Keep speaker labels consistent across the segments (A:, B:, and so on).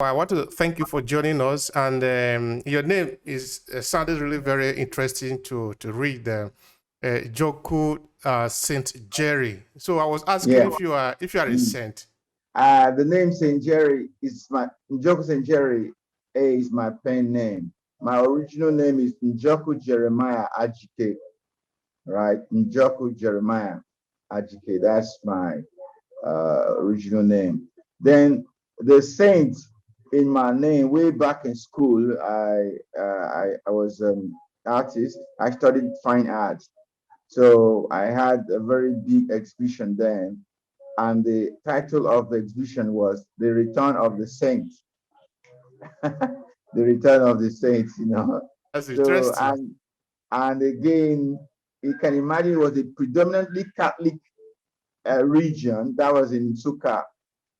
A: I want to thank you for joining us. And your name is sounded really very interesting to read. Njoku Saint Jerry. So I was asking
B: Yeah.
A: if you are a
B: Mm.
A: saint.
B: The name Saint Jerry is my Njoku Saint Jerry. Is my pen name. My original name is Njoku Jeremiah Ajike, right? Njoku Jeremiah Ajike. That's my original name. Then the saint in my name way back in school, I was an artist. I studied fine art, so I had a very big exhibition then, and the title of the exhibition was "The Return of the Saints." The Return of the Saints, you know.
A: That's
B: So
A: interesting.
B: and again, you can imagine it was a predominantly Catholic region that was in Suka.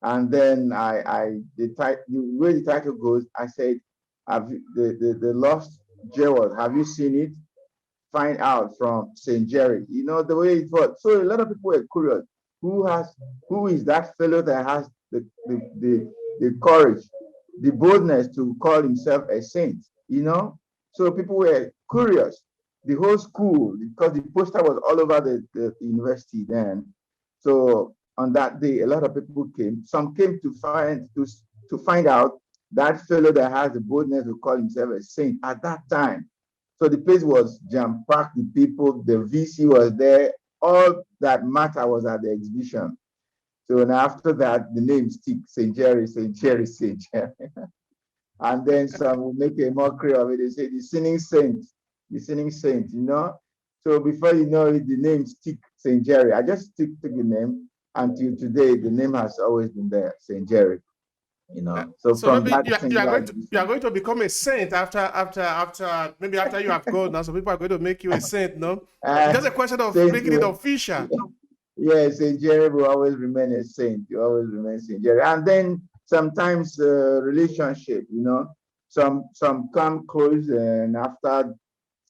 B: And then the way the title goes, I said, have the lost jewels, have you seen it? Find out from Saint Jerry. You know the way it was. So a lot of people were curious. Who has who is that fellow that has the courage, the boldness to call himself a saint? You know? So people were curious. The whole school, because the poster was all over the university then. So on that day, a lot of people came. Some came to find out that fellow that has the boldness to call himself a saint at that time. So the place was jam packed with people. The VC was there. All that matter was at the exhibition. So and after that, the name stick Saint Jerry, Saint Jerry, Saint Jerry. And then some will make a mockery of it. They say the sinning saint, you know. So before you know it, the name stick Saint Jerry. I just stick to the name until today. The name has always been there, Saint Jerry. You know. So
A: So
B: from
A: maybe
B: that
A: you are
B: singular
A: going to you are
B: exhibition,
A: going to become a saint after maybe after you have gone now. Some people are going to make you a saint. No, it's
B: uh,
A: just a question of
B: Saint
A: making it official.
B: yeah, Saint Jerry will always remain a saint. You always remain Saint Jerry. And then sometimes relationship, you know, some come close and after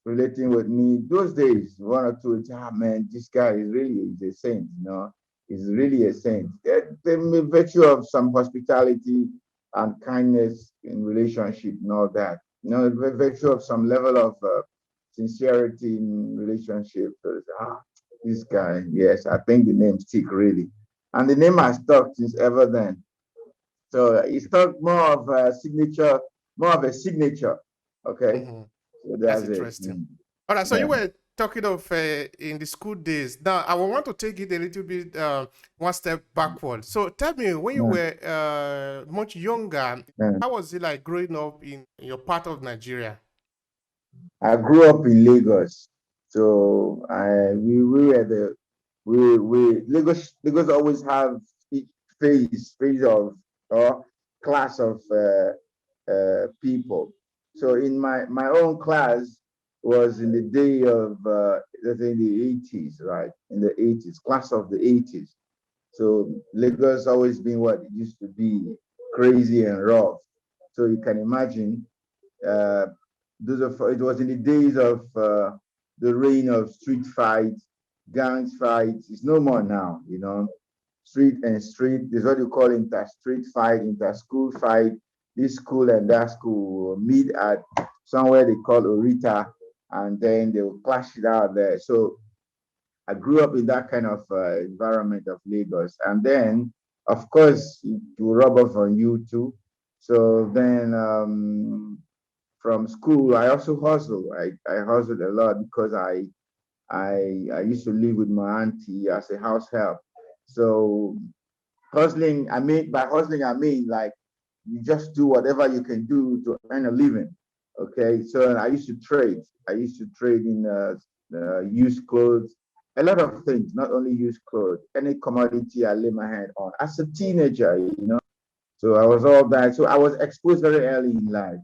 B: relating with me, those days, one or two, man, this guy is a saint, you know, he's really a saint. The virtue of some hospitality and kindness in relationship and all that, you know, the virtue of some level of sincerity in relationship. So, this guy, yes, I think the name stick really. And the name has stuck since ever then. So it's stuck more of a signature. Okay.
A: Mhm.
B: So
A: That's
B: that's it.
A: interesting. All right. So you
B: Yeah.
A: were talking of in the school days. Now I want to take it a little bit one step backward. So tell me, when you
B: Yeah.
A: were much younger,
B: Yeah.
A: how was it like growing up in your part of Nigeria?
B: I grew up in Lagos. So I we were the we Lagos always have each phase of or class of people. So in my own class was in the day of let's say in the 80s, right? In the 80s, class of the 80s. So Lagos always been what it used to be, crazy and rough. So you can imagine uh, it was in the days of the reign of street fights, gangs fights. It's no more now, you know. Street and street, this is what you call inter-street fight, inter-school fight. This school and that school will meet at somewhere they call Orita, and then they will clash it out there. So I grew up in that kind of environment of Lagos. And then, of course, it will rub off on you too. So then from school, I also hustle. I hustled a lot because I used to live with my auntie as a house help. So hustling, I mean, by hustling, I mean like you just do whatever you can do to earn a living. Okay, so I used to trade. I used to trade in used clothes, a lot of things, not only used clothes, any commodity I lay my hand on. As a teenager, you know, so I was all that. So I was exposed very early in life,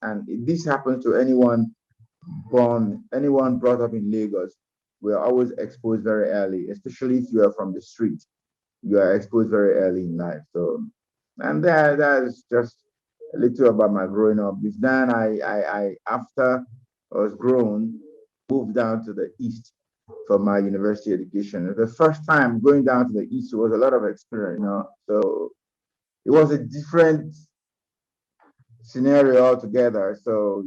B: and this happens to anyone brought up in Lagos. We are always exposed very early, especially if you are from the street. You are exposed very early in life. So, and that's just a little about my growing up. This then I after I was grown, moved down to the east for my university education. The first time going down to the east was a lot of experience, you know. So it was a different scenario altogether. So,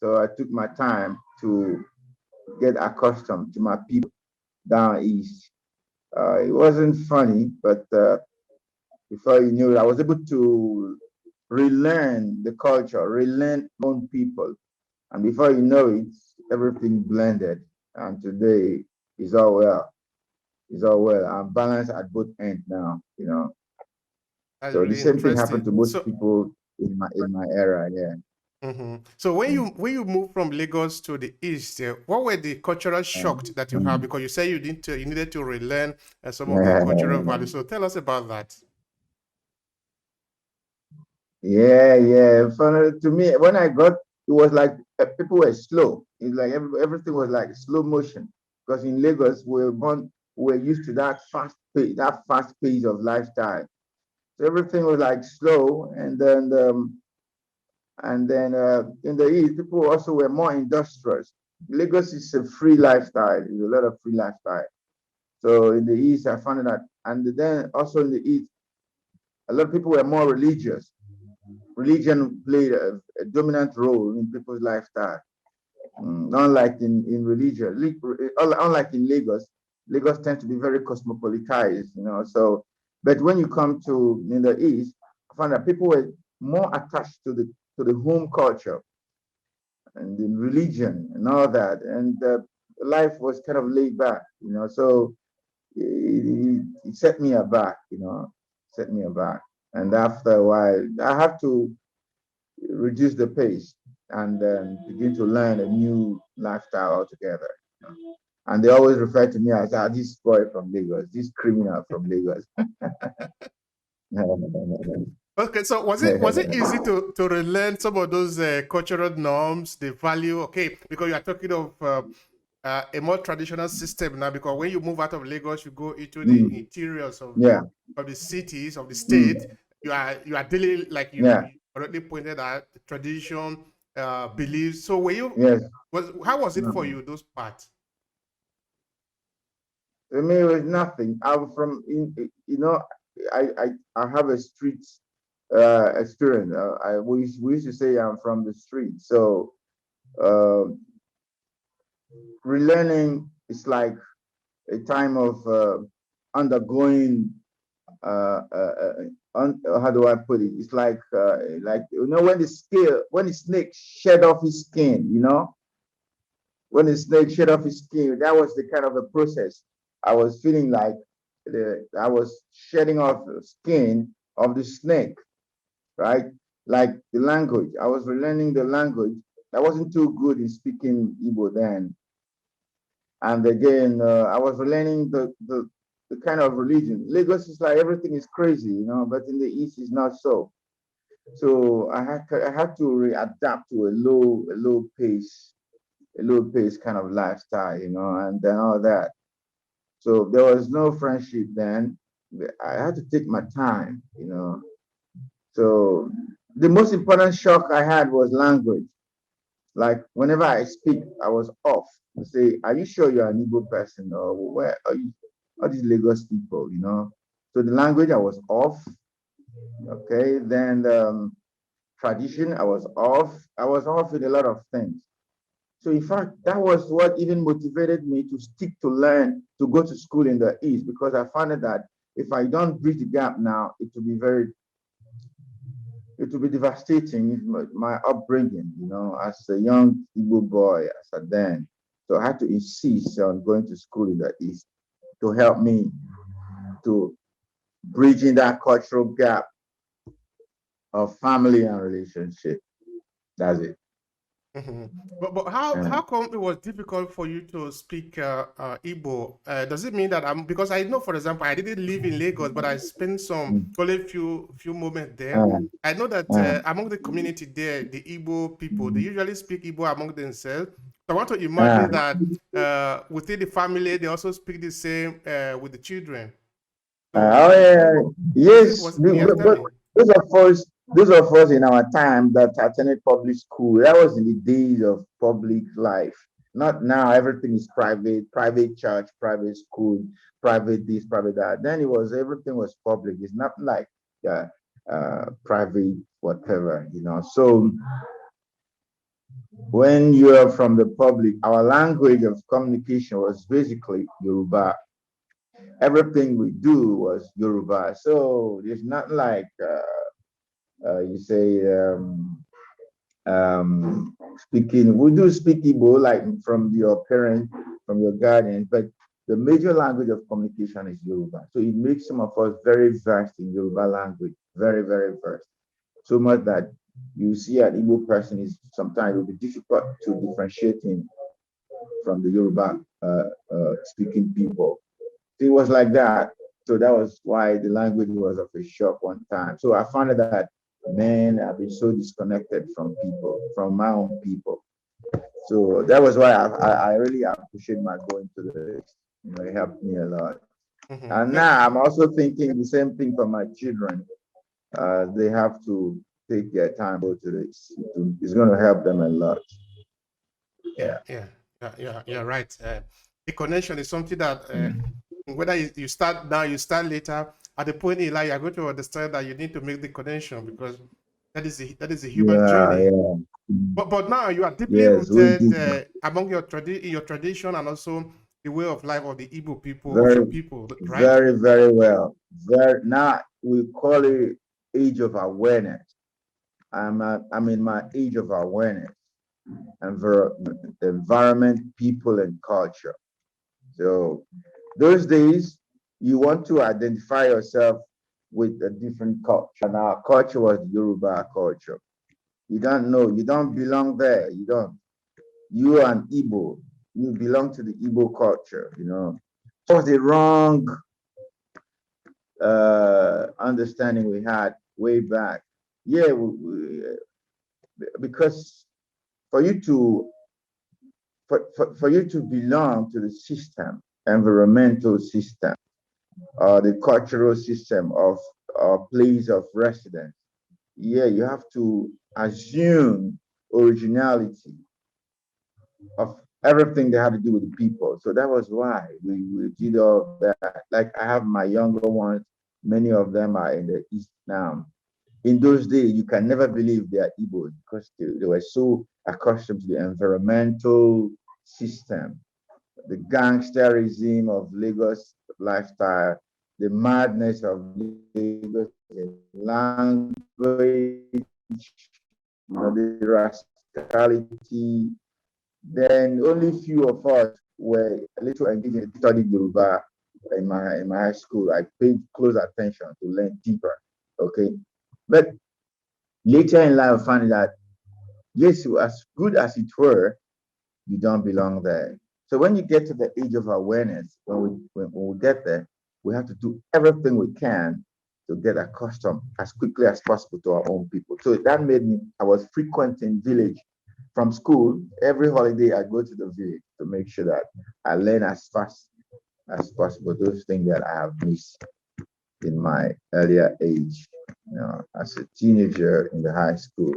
B: so I took my time to get accustomed to my people down east. It wasn't funny, but before you knew it, I was able to relearn the culture, relearn my own people. And before you know it, everything blended. And today is all well. It's all well. I'm balanced at both ends now.
A: That's
B: So the
A: really
B: same thing happened
A: interesting.
B: to most
A: So,
B: people in my era, yeah.
A: so when you moved from Lagos to the east, what were the cultural shocks that you have?
B: Mm.
A: Because you say you needed to relearn some of the
B: Yeah,
A: cultural values. So tell us about that.
B: yeah, yeah. To me, when I got, it was like people were slow. It's like everything was like slow motion. Because in Lagos, we're used to that fast pace of lifestyle. So everything was like slow, and then in the east, people also were more industrious. Lagos is a free lifestyle. There's a lot of free lifestyle. So in the east, I found that, and then also in the east, a lot of people were more religious. Religion played a dominant role in people's lifestyle. Unlike in religion, unlike in Lagos, Lagos tends to be very cosmopolitized. So, but when you come to in the east, I found that people were more attached to the home culture and in religion and all that, and life was kind of laid back. So it set me aback. Set me aback, and after a while, I have to reduce the pace and then begin to learn a new lifestyle altogether. And they always refer to me as this boy from Lagos, this criminal from Lagos.
A: Okay, so was it easy to relearn some of those cultural norms, the value? Okay, because you are talking of a more traditional system now. Because when you move out of Lagos, you go into the
B: Mm,
A: interiors
B: yeah.
A: of the cities of the state.
B: Mm,
A: You are dealing like you
B: yeah.
A: already pointed out tradition, beliefs. So were you
B: Yes.
A: was how was it for
B: Mm.
A: you those parts?
B: To me, it was nothing. I'm from, I have a street experience. We used to say I'm from the street. So uh, relearning is like a time of undergoing. How do I put it? It's like when the snake shed off his skin. When the snake shed off his skin, that was the kind of a process. I was feeling like I was shedding off the skin of the snake, right? Like the language. I was relearning the language. I wasn't too good in speaking Igbo then. And again, I was learning the kind of religion. Lagos is like everything is crazy, but in the East is not so. So I had to readapt to a low pace kind of lifestyle, and then all that. So there was no friendship then. I had to take my time. So the most important shock I had was language. Like whenever I speak, I was off. I say, "Are you sure you're an Igbo person, or where are you? All these Lagos people?" So the language I was off. Okay, then tradition I was off. I was off in a lot of things. So in fact, that was what even motivated me to stick to learn to go to school in the East, because I found that if I don't bridge the gap now, it will be devastating. My upbringing, as a young Igbo boy, as a then. So I had to insist on going to school in the East to help me to bridging that cultural gap of family and relationship. That's it.
A: Mhm. But how
B: Uh,
A: come it was difficult for you to speak Igbo? Does it mean that because I know, for example, I didn't live in Lagos, but I spent some
B: mm,
A: only few moments there.
B: uh,
A: I know that
B: uh,
A: among the community there, the Igbo people, they
B: mm,
A: usually speak Igbo among themselves. So I want to
B: uh,
A: imagine that within the family, they also speak the same with the children.
B: oh
A: So
B: yeah, yes.
A: yes, tell
B: But
A: me.
B: those of us in our time that attended public school, that was in the days of public life. Not now. Everything is private, private church, private school, private this, private that. Then everything was public. It's not like yeah. private, whatever, So when you are from the public, our language of communication was basically Yoruba. Everything we do was Yoruba. So there's not like you say speaking. We do speak Igbo like from your parents, from your guardian, but the major language of communication is Yoruba. So it makes some of us very versed in Yoruba language, very, very versed. So much that you see an Igbo person is sometimes it will be difficult to differentiate him from the Yoruba speaking people. So it was like that. So that was why the language was of a shock one time. So I found that, man, I've been so disconnected from people, from my own people. So that was why I really appreciate my going to this. It helped me a lot. And
A: Yeah.
B: now I'm also thinking the same thing for my children. They have to take their time go to this. It's going to help them a lot.
A: Yeah,
B: Yeah.
A: yeah, yeah, right. The connection is something that
B: Mm.
A: whether you start now, you start later, at the point in life, you're going to understand that you need to make the connection because that is a human
B: Yeah,
A: journey.
B: yeah. Mm.
A: But now you are deeply
B: Yes, we
A: rooted
B: did
A: among in your tradition and also the way of life of the Igbo people of your
B: very,
A: people, right?
B: very, very well. Very now we call it age of awareness. I'm in my age of awareness, environment, people, and culture. So those days, you want to identify yourself with a different culture. And our culture was Yoruba culture. You don't know, you don't belong there. You don't. You are an Igbo. You belong to the Igbo culture. That was the wrong understanding we had way back. Yeah, because for you to for you to belong to the system, environmental system, or the cultural system of place of residence, yeah, you have to assume originality of everything they have to do with the people. So that was why we did all that. Like I have my younger ones, many of them are in the East now. In those days, you can never believe they are Igbos because they were so accustomed to the environmental system, the gangsterism of Lagos lifestyle, the madness of Lagos language, the rascality. Then only few of us were a little engaged in studying Yoruba in my high school. I paid close attention to learn deeper. Okay. But later in life, I found that yes, as good as it were, you don't belong there. So when you get to the age of awareness, when we get there, we have to do everything we can to get accustomed as quickly as possible to our own people. So that made me, I was frequenting village from school. Every holiday, I go to the village to make sure that I learn as fast as possible those things that I have missed in my earlier age, as a teenager in the high school.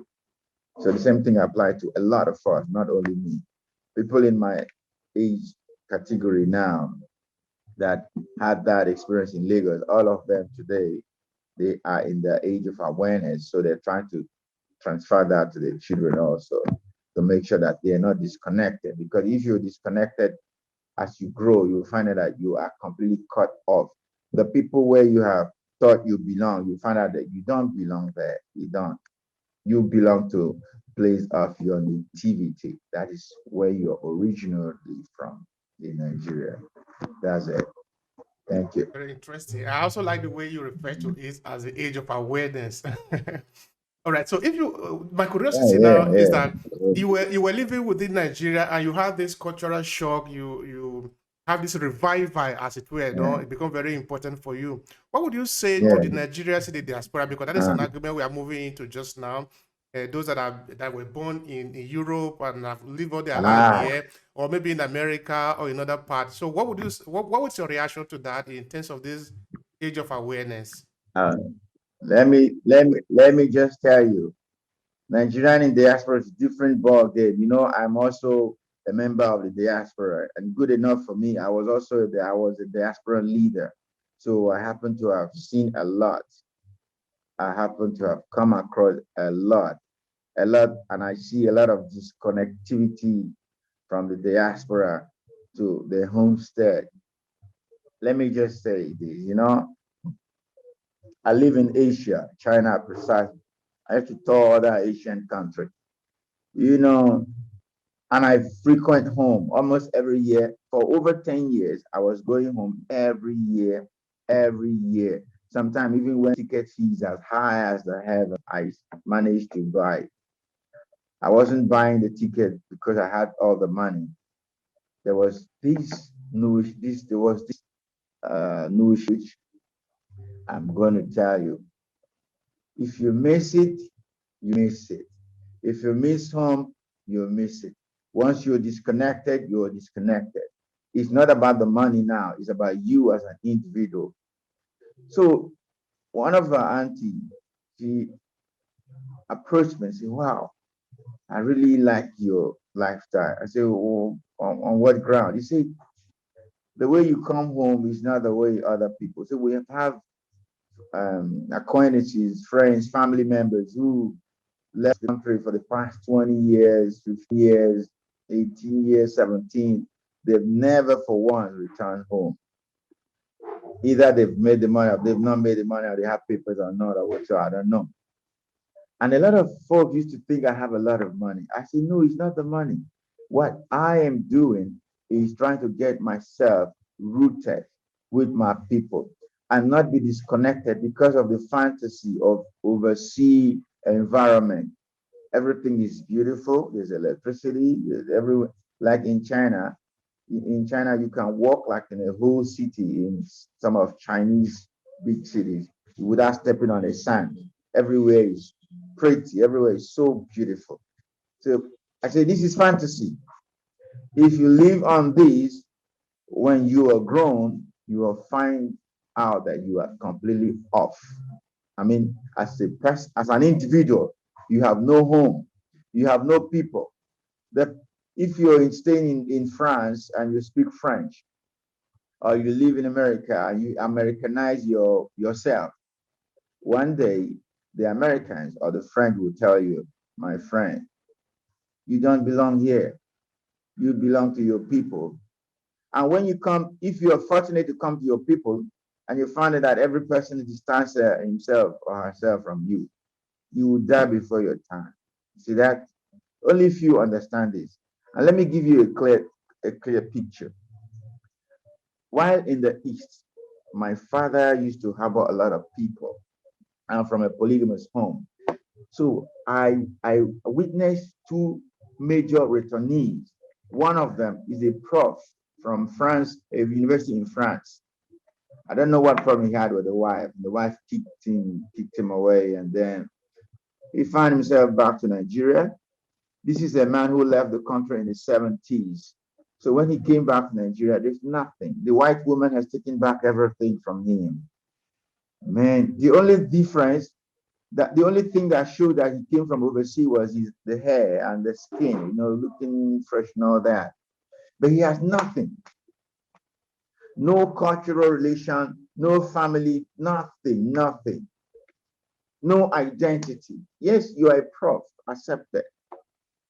B: So the same thing applied to a lot of us, not only me. People in my age category now that had that experience in Lagos, all of them today, they are in the age of awareness. So they're trying to transfer that to their children also to make sure that they are not disconnected. Because if you're disconnected as you grow, you'll find out that you are completely cut off. The people where you have thought you belong, you find out that you don't belong there. You don't. You belong to place of your nativity. That is where you're originally from in Nigeria. That's it. Thank you.
A: Very interesting. I also like the way you refer to it as the age of awareness. All right. So if you, my
B: Yeah,
A: curiosity
B: yeah,
A: now is
B: yeah.
A: that you were living within Nigeria and you have this cultural shock. You have this revival, as it were. No,
B: Yeah,
A: it become very important for you. What would you say to
B: yeah.
A: the Nigerians in the diaspora? Because that is
B: Uh,
A: an argument we are moving into just now. Those that were born in Europe and have lived all their life
B: ah,
A: here, or maybe in America or in other parts. So what would what was your reaction to that in terms of this age of awareness?
B: uh, let me just tell you, Nigerian in diaspora is different ball game. I'm also a member of the diaspora, and good enough for me, I was a diaspora leader, so I happen to have seen a lot. I happen to have come across a lot, and I see a lot of disconnectivity from the diaspora to the homestead. Let me just say this, I live in Asia, China precisely. I have to tour other Asian countries, you know, and I frequent home almost every year. For over 10 years, I was going home every year. Sometimes even when ticket fees as high as the heaven, I managed to buy. I wasn't buying the ticket because I had all the money. There was this news, this there was this news which I'm going to tell you. If you miss it, you miss it. If you miss home, you miss it. Once you're disconnected, you're disconnected. It's not about the money now, it's about you as an individual. So one of our auntie, she approached me and said, wow, I really like your lifestyle. I said, oh, on what ground? He said, the way you come home is not the way other people. So we have acquaintances, friends, family members who left the country for the past 20 years, 15 years, 18 years, 17. They've never for once returned home. Either they've made the money or they've not made the money or they have papers or not or whatsoever. I don't know. And a lot of folks used to think I have a lot of money. I said, no, it's not the money. What I am doing is trying to get myself rooted with my people and not be disconnected because of the fantasy of overseas environment. Everything is beautiful. There's electricity. There's everywhere. Like in China, you can walk like in a whole city in some of Chinese big cities without stepping on the sand. Everywhere is pretty. Everywhere is so beautiful. So I say this is fantasy. If you live on this, when you are grown, you will find out that you are completely off. I mean, as an individual, you have no home, you have no people. That if you're staying in France and you speak French, or you live in America and you Americanize yourself, one day the Americans or the French will tell you, my friend, you don't belong here. You belong to your people. And when you come, if you are fortunate to come to your people and you find that every person distances himself or herself from you, you will die before your time. See that? Only few understand this. And let me give you a clear picture. While in the East, my father used to harbor a lot of people. I'm from a polygamous home. So I witnessed two major returnees. One of them is a prof from France, a university in France. I don't know what problem he had with the wife. The wife kicked him away, and then he found himself back to Nigeria. This is a man who left the country in the 70s. So when he came back to Nigeria, there's nothing. The white woman has taken back everything from him. Man, the only thing that showed that he came from overseas was the hair and the skin, looking fresh and all that. But he has nothing. No cultural relation, no family, nothing. No identity. Yes, you are a prof, accept that.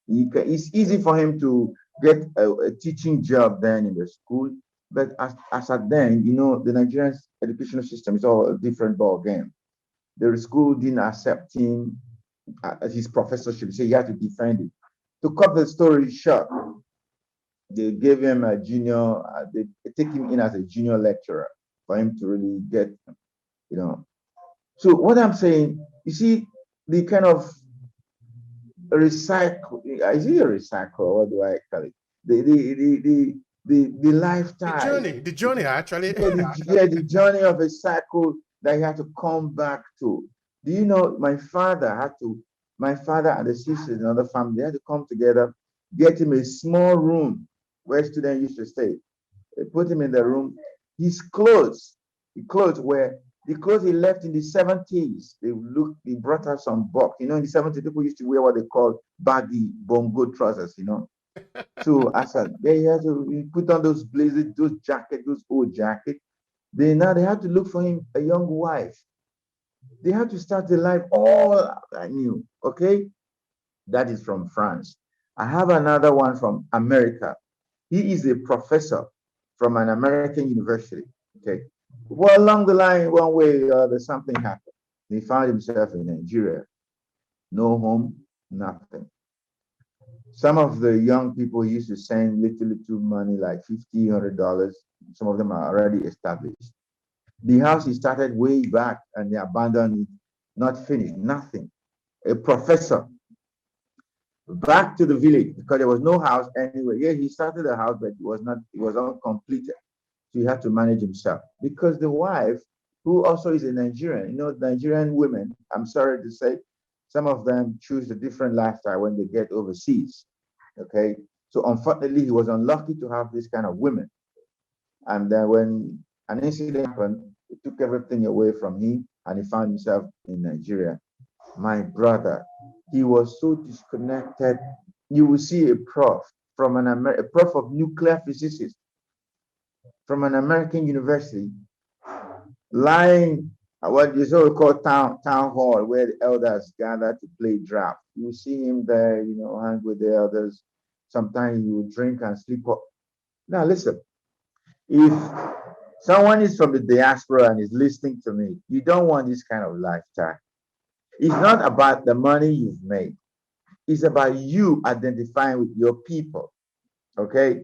B: It's easy for him to get a teaching job then in the school, but as at then, the Nigerian educational system is all a different ball game. The school didn't accept him as his professorship, so he had to defend it. To cut the story short, they gave him a junior, they take him in as a junior lecturer for him to really get, you know. So what I'm saying, you see, the kind of recycle, is it a recycle, or what do I call it? The lifestyle,
A: The journey actually.
B: the journey of a cycle that you have to come back to. Do you know my father and the sisters and other family, they had to come together, get him a small room where students used to stay. They put him in the room. His clothes, the clothes he left in the 70s. They brought out some box. In the 70s, people used to wear what they call baggy bongo trousers. So as they had to put on those blazers, those jackets, those old jackets. They had to look for him a young wife. They had to start their life all anew. Okay, that is from France. I have another one from America. He is a professor from an American university. Okay. Well, along the line, one way or other, something happened. He found himself in Nigeria. No home, nothing. Some of the young people used to send little money, like $50, $100. Some of them are already established. The house he started way back and they abandoned it, not finished, nothing. A professor back to the village because there was no house anywhere. Yeah, he started a house, but it was uncompleted. So he had to manage himself because the wife, who also is a Nigerian, Nigerian women, I'm sorry to say, some of them choose a different lifestyle when they get overseas. Okay. So unfortunately, he was unlucky to have this kind of women. And then when an incident happened, it took everything away from him and he found himself in Nigeria. My brother, he was so disconnected. You will see a prof from a prof of nuclear physics from an American university lying at what is what we call town hall, where the elders gather to play draft. You see him there, hang with the elders. Sometimes he will drink and sleep up. Now listen, if someone is from the diaspora and is listening to me, you don't want this kind of lifestyle. It's not about the money you've made. It's about you identifying with your people. Okay.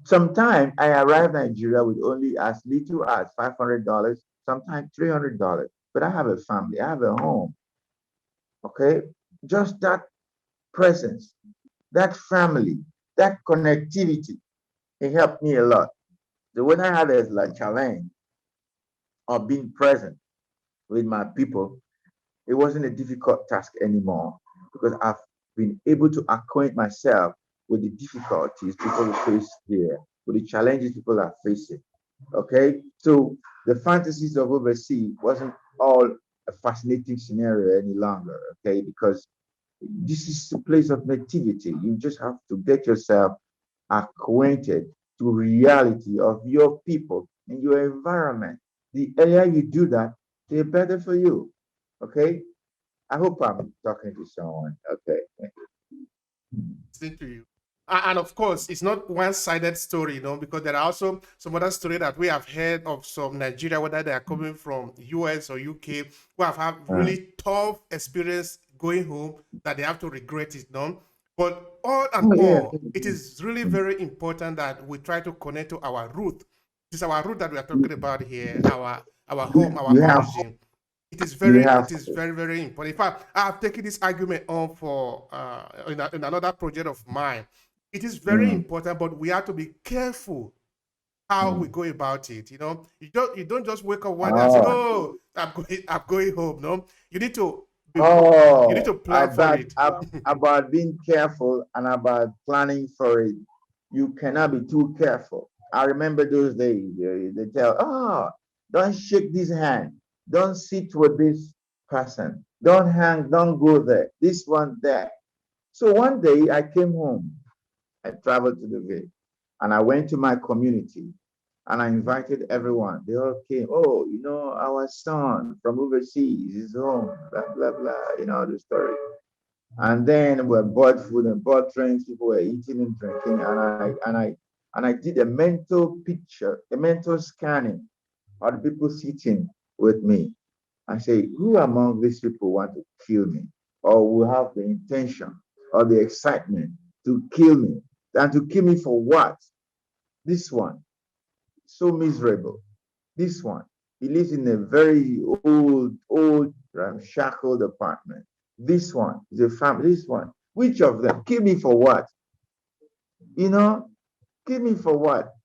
B: Sometimes I arrive in Nigeria with only as little as $500, sometimes $300. But I have a family, I have a home. Okay. Just that presence, that family, that connectivity, it helped me a lot. So when I had a like challenge of being present with my people, it wasn't a difficult task anymore because I've been able to acquaint myself with the difficulties people face here, with the challenges people are facing. Okay, so the fantasies of overseas wasn't all a fascinating scenario any longer. Okay, because this is a place of nativity. You just have to get yourself acquainted to reality of your people and your environment. The earlier you do that, the better for you. Okay, I hope I'm talking to someone. Okay.
A: Listening to you. And of course, it's not one-sided story, because there are also some other story that we have heard of some Nigeria, whether they are coming from US or UK, who have had
B: Uh,
A: really tough experience going home that they have to regret it, no? But all and
B: oh yeah.
A: all, it is really very important that we try to connect to our root. It's our root that we are talking
B: You,
A: about here, our home, our
B: you have
A: origin.
B: you
A: It
B: have
A: is very, very important. In fact, I have taken this argument on for in another project of mine. It is very
B: mm,
A: important, but we have to be careful how we
B: mm.
A: go about it. You don't just wake up one day and say,
B: Oh,
A: "Oh, I'm going home." No, you need to be you need
B: oh,
A: to plan for it.
B: about being careful and about planning for it. You cannot be too careful. I remember those days. They tell, oh, don't shake this hand. Don't sit with this person. Don't hang. Don't go there. This one there. So one day I came home. I traveled to the village and I went to my community and I invited everyone. They all came. Oh, our son from overseas is home, blah, blah, blah, the story. And then we bought food and bought drinks. People were eating and drinking. And I did a mental picture, a mental scanning of the people sitting with me. I say, who among these people want to kill me or will have the intention or the excitement to kill me? And to kill me for what? This one, so miserable. This one, he lives in a very old, shackled apartment. This one is a family. This one, which of them? Kill me for what? You know, kill me for what?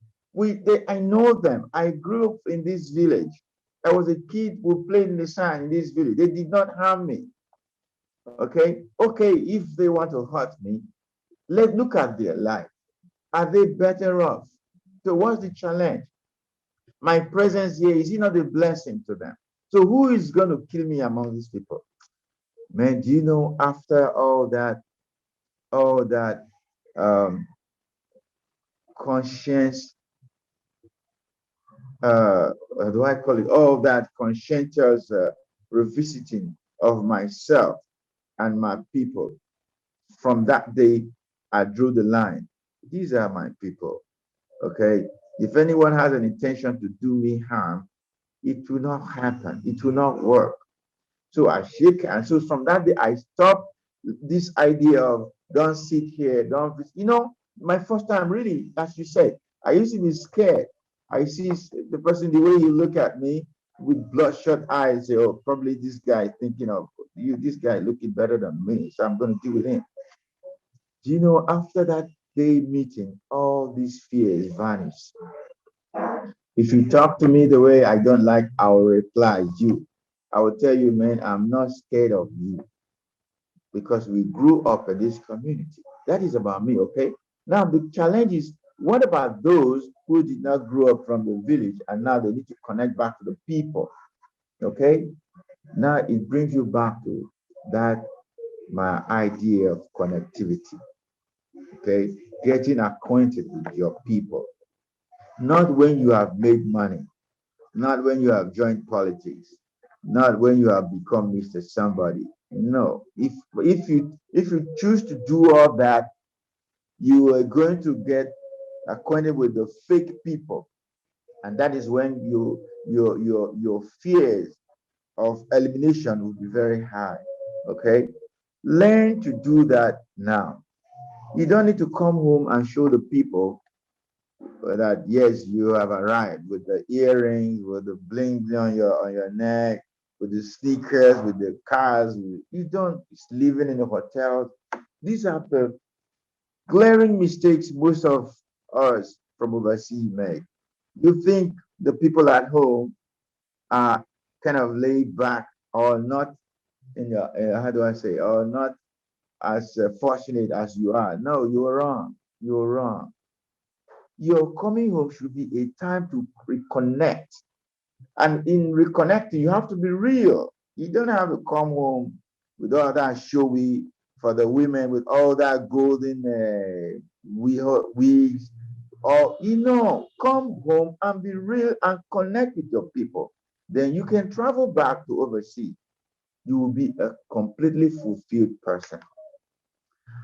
B: I know them. I grew up in this village. I was a kid who played in the sand in this village. They did not harm me. Okay. If they want to hurt me, let's look at their life. Are they better off? So what's the challenge? My presence here, is it not a blessing to them? So who is going to kill me among these people? Man, do you know after all that um, conscience, what do I call it? All that conscientious revisiting of myself and my people. From that day, I drew the line. These are my people. Okay. If anyone has an intention to do me harm, it will not happen. It will not work. So I shake. And so from that day, I stopped this idea of don't sit here, don't, my first time really, as you said, I used to be scared. I see the person, the way he look at me with bloodshot eyes, say, oh, probably this guy thinking of you, this guy looking better than me, so I'm going to deal with him. Do you know, after that day meeting, all these fears vanished. If you talk to me the way I don't like, I will reply you. I will tell you, man, I'm not scared of you because we grew up in this community. That is about me, okay? Now, the challenge is, what about those who did not grow up from the village and now they need to connect back to the people, okay? Now it brings you back to that, my idea of connectivity, okay? Getting acquainted with your people. Not when you have made money, not when you have joined politics, not when you have become Mr. Somebody. No, if you choose to do all that, you are going to get acquainted with the fake people, and that is when your fears of elimination will be very high. Okay, learn to do that now. You don't need to come home and show the people that yes, you have arrived with the earrings, with the bling on your neck, with the sneakers, with the cars. You don't living in a hotel. These are the glaring mistakes most of us from overseas make. You think the people at home are kind of laid back or not in your, how do I say, or not as fortunate as you are. No, you're wrong. You're wrong. Your coming home should be a time to reconnect. And in reconnecting, you have to be real. You don't have to come home with all that showy for the women with all that golden wigs. Or, come home and be real and connect with your people. Then you can travel back to overseas. You will be a completely fulfilled person.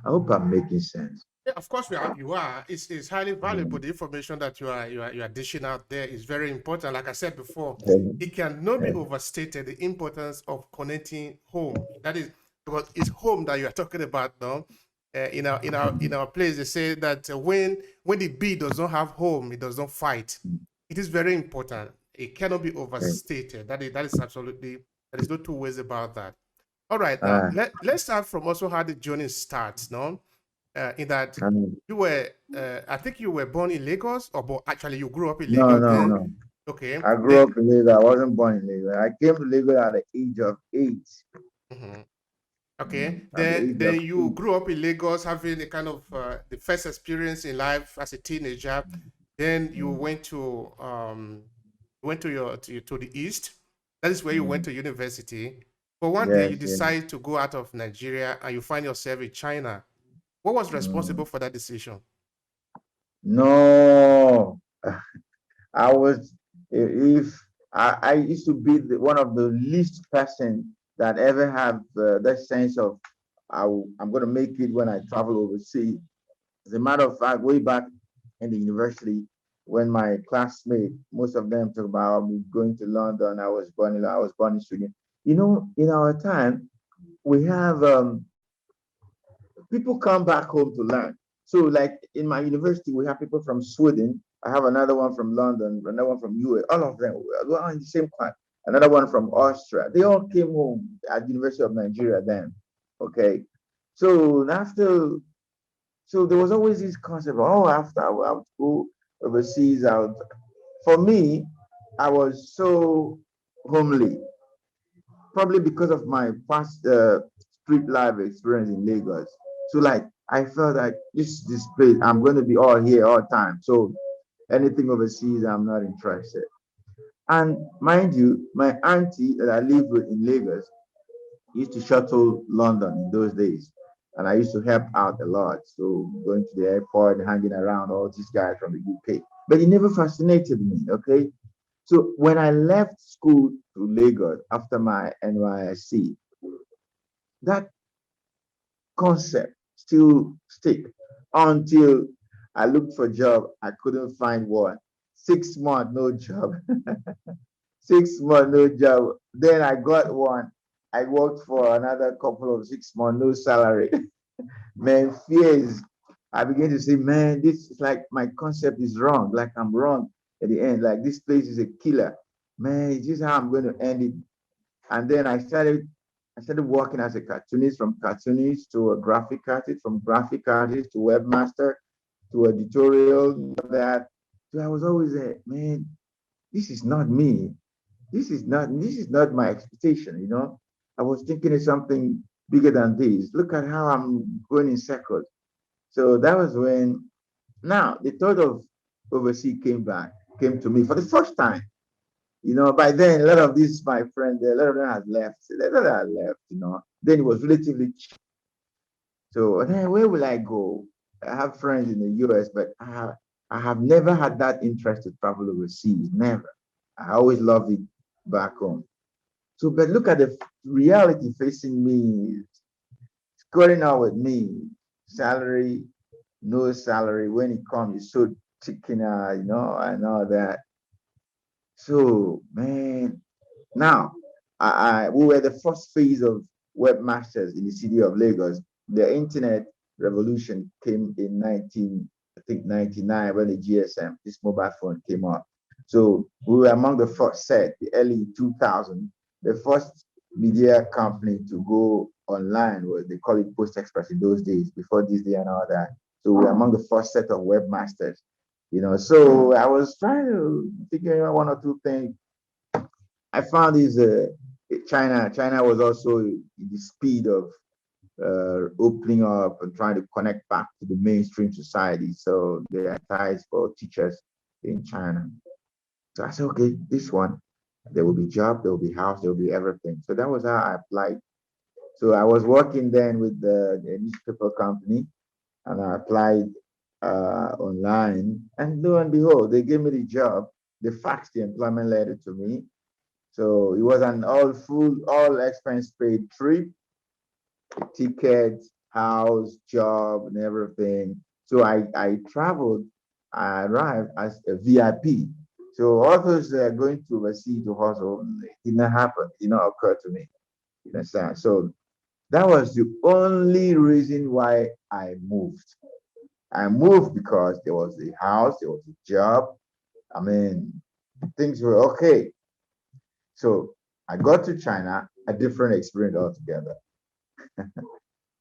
B: I hope I'm making sense.
A: Yeah, of course, you are. It's highly valuable.
B: Mm.
A: The information that you are dishing out there is very important. Like I said before,
B: Okay.
A: it cannot be
B: Yeah.
A: overstated the importance of connecting home. That is because it's home that you are talking about now. In our place, they say that when the bee does not have home, it does not fight. It is very important. It cannot be
B: Yeah.
A: overstated. That is absolutely, there is no two ways about that. All right, now
B: Ah,
A: let's start from also how the journey starts. No, in that
B: I mean,
A: you were, I think you were born in Lagos, or actually you grew up in
B: no,
A: Lagos
B: no,
A: then.
B: no.
A: Okay,
B: I grew
A: then.
B: up in Lagos. I wasn't born in Lagos. I came to Lagos at the age of 8.
A: Mhm. Okay,
B: At the
A: then
B: age of
A: then you
B: 8.
A: grew up in Lagos, having a kind of the first experience in life as a teenager. Then you
B: Mm,
A: went to the east. That is where you went
B: mm.
A: to university. But one day you
B: Yes, yes.
A: decide to go out of Nigeria and you find yourself in China. What was
B: Mm.
A: responsible for that decision?
B: No, I was, if I used to be one of the least person that ever have that sense of I'm going to make it when I travel overseas. As a matter of fact, way back in the university, when my classmates, most of them talk about me going to London, I was born in Sweden. In our time, we have people come back home to learn. So, like in my university, we have people from Sweden. I have another one from London, another one from US. All of them were in the same class. Another one from Austria. They all came home at the University of Nigeria then. Okay. So so there was always this concept, oh, after I would go overseas, for me, I was so homely, probably because of my past street life experience in Lagos. So like I felt like this place, I'm going to be all here all the time. So anything overseas, I'm not interested. And mind you, my auntie that I lived with in Lagos used to shuttle London in those days. And I used to help out a lot. So going to the airport, hanging around all these guys from the UK. But it never fascinated me, okay? So when I left school to Lagos after my NYSC, that concept still stick until I looked for a job. I couldn't find one. 6 months, no job. 6 months, no job. Then I got one. I worked for another couple of 6 months, no salary. Man, fears. I began to say, man, this is like my concept is wrong. Like I'm wrong at the end. Like this place is a killer. Man, is this how I'm going to end it? And then I started working as a cartoonist, from cartoonist to a graphic artist, from graphic artist to webmaster to editorial, that. So I was always a man, this is not me. This is not my expectation. I was thinking of something bigger than this. Look at how I'm going in circles. So that was when now the thought of overseas came to me for the first time. By then, a lot of these, my friends, a lot of them had left. A lot of them had left. Then it was relatively cheap. So then where will I go? I have friends in the US, but I have never had that interest to travel overseas. Never. I always loved it back home. So, but look at the reality facing me, scoring out with me, salary, no salary. When it comes, it's so chicken, and all that. So, man, now we were the first phase of webmasters in the city of Lagos. The internet revolution came in 99 when the GSM, this mobile phone, came out. So we were among the first set, the early 2000, the first media company to go online. Was they call it Post Express in those days, before Disney and all that. So we were among the first set of webmasters. So I was trying to figure out one or two things. I found is China. China was also in the speed of opening up and trying to connect back to the mainstream society. So there are ties for teachers in China. So I said, okay, this one, there will be job, there will be house, there will be everything. So that was how I applied. So I was working then with the newspaper company, and I applied online. And lo and behold, they gave me the job. They faxed the employment letter to me. So it was an all expense paid trip, ticket, house, job, and everything. So I traveled. I arrived as a VIP. So all those going to overseas to hustle, it did not happen. It did not occur to me. You understand? So that was the only reason why I moved. I moved because there was a house, there was a job. I mean, things were okay. So I got to China, a different experience altogether.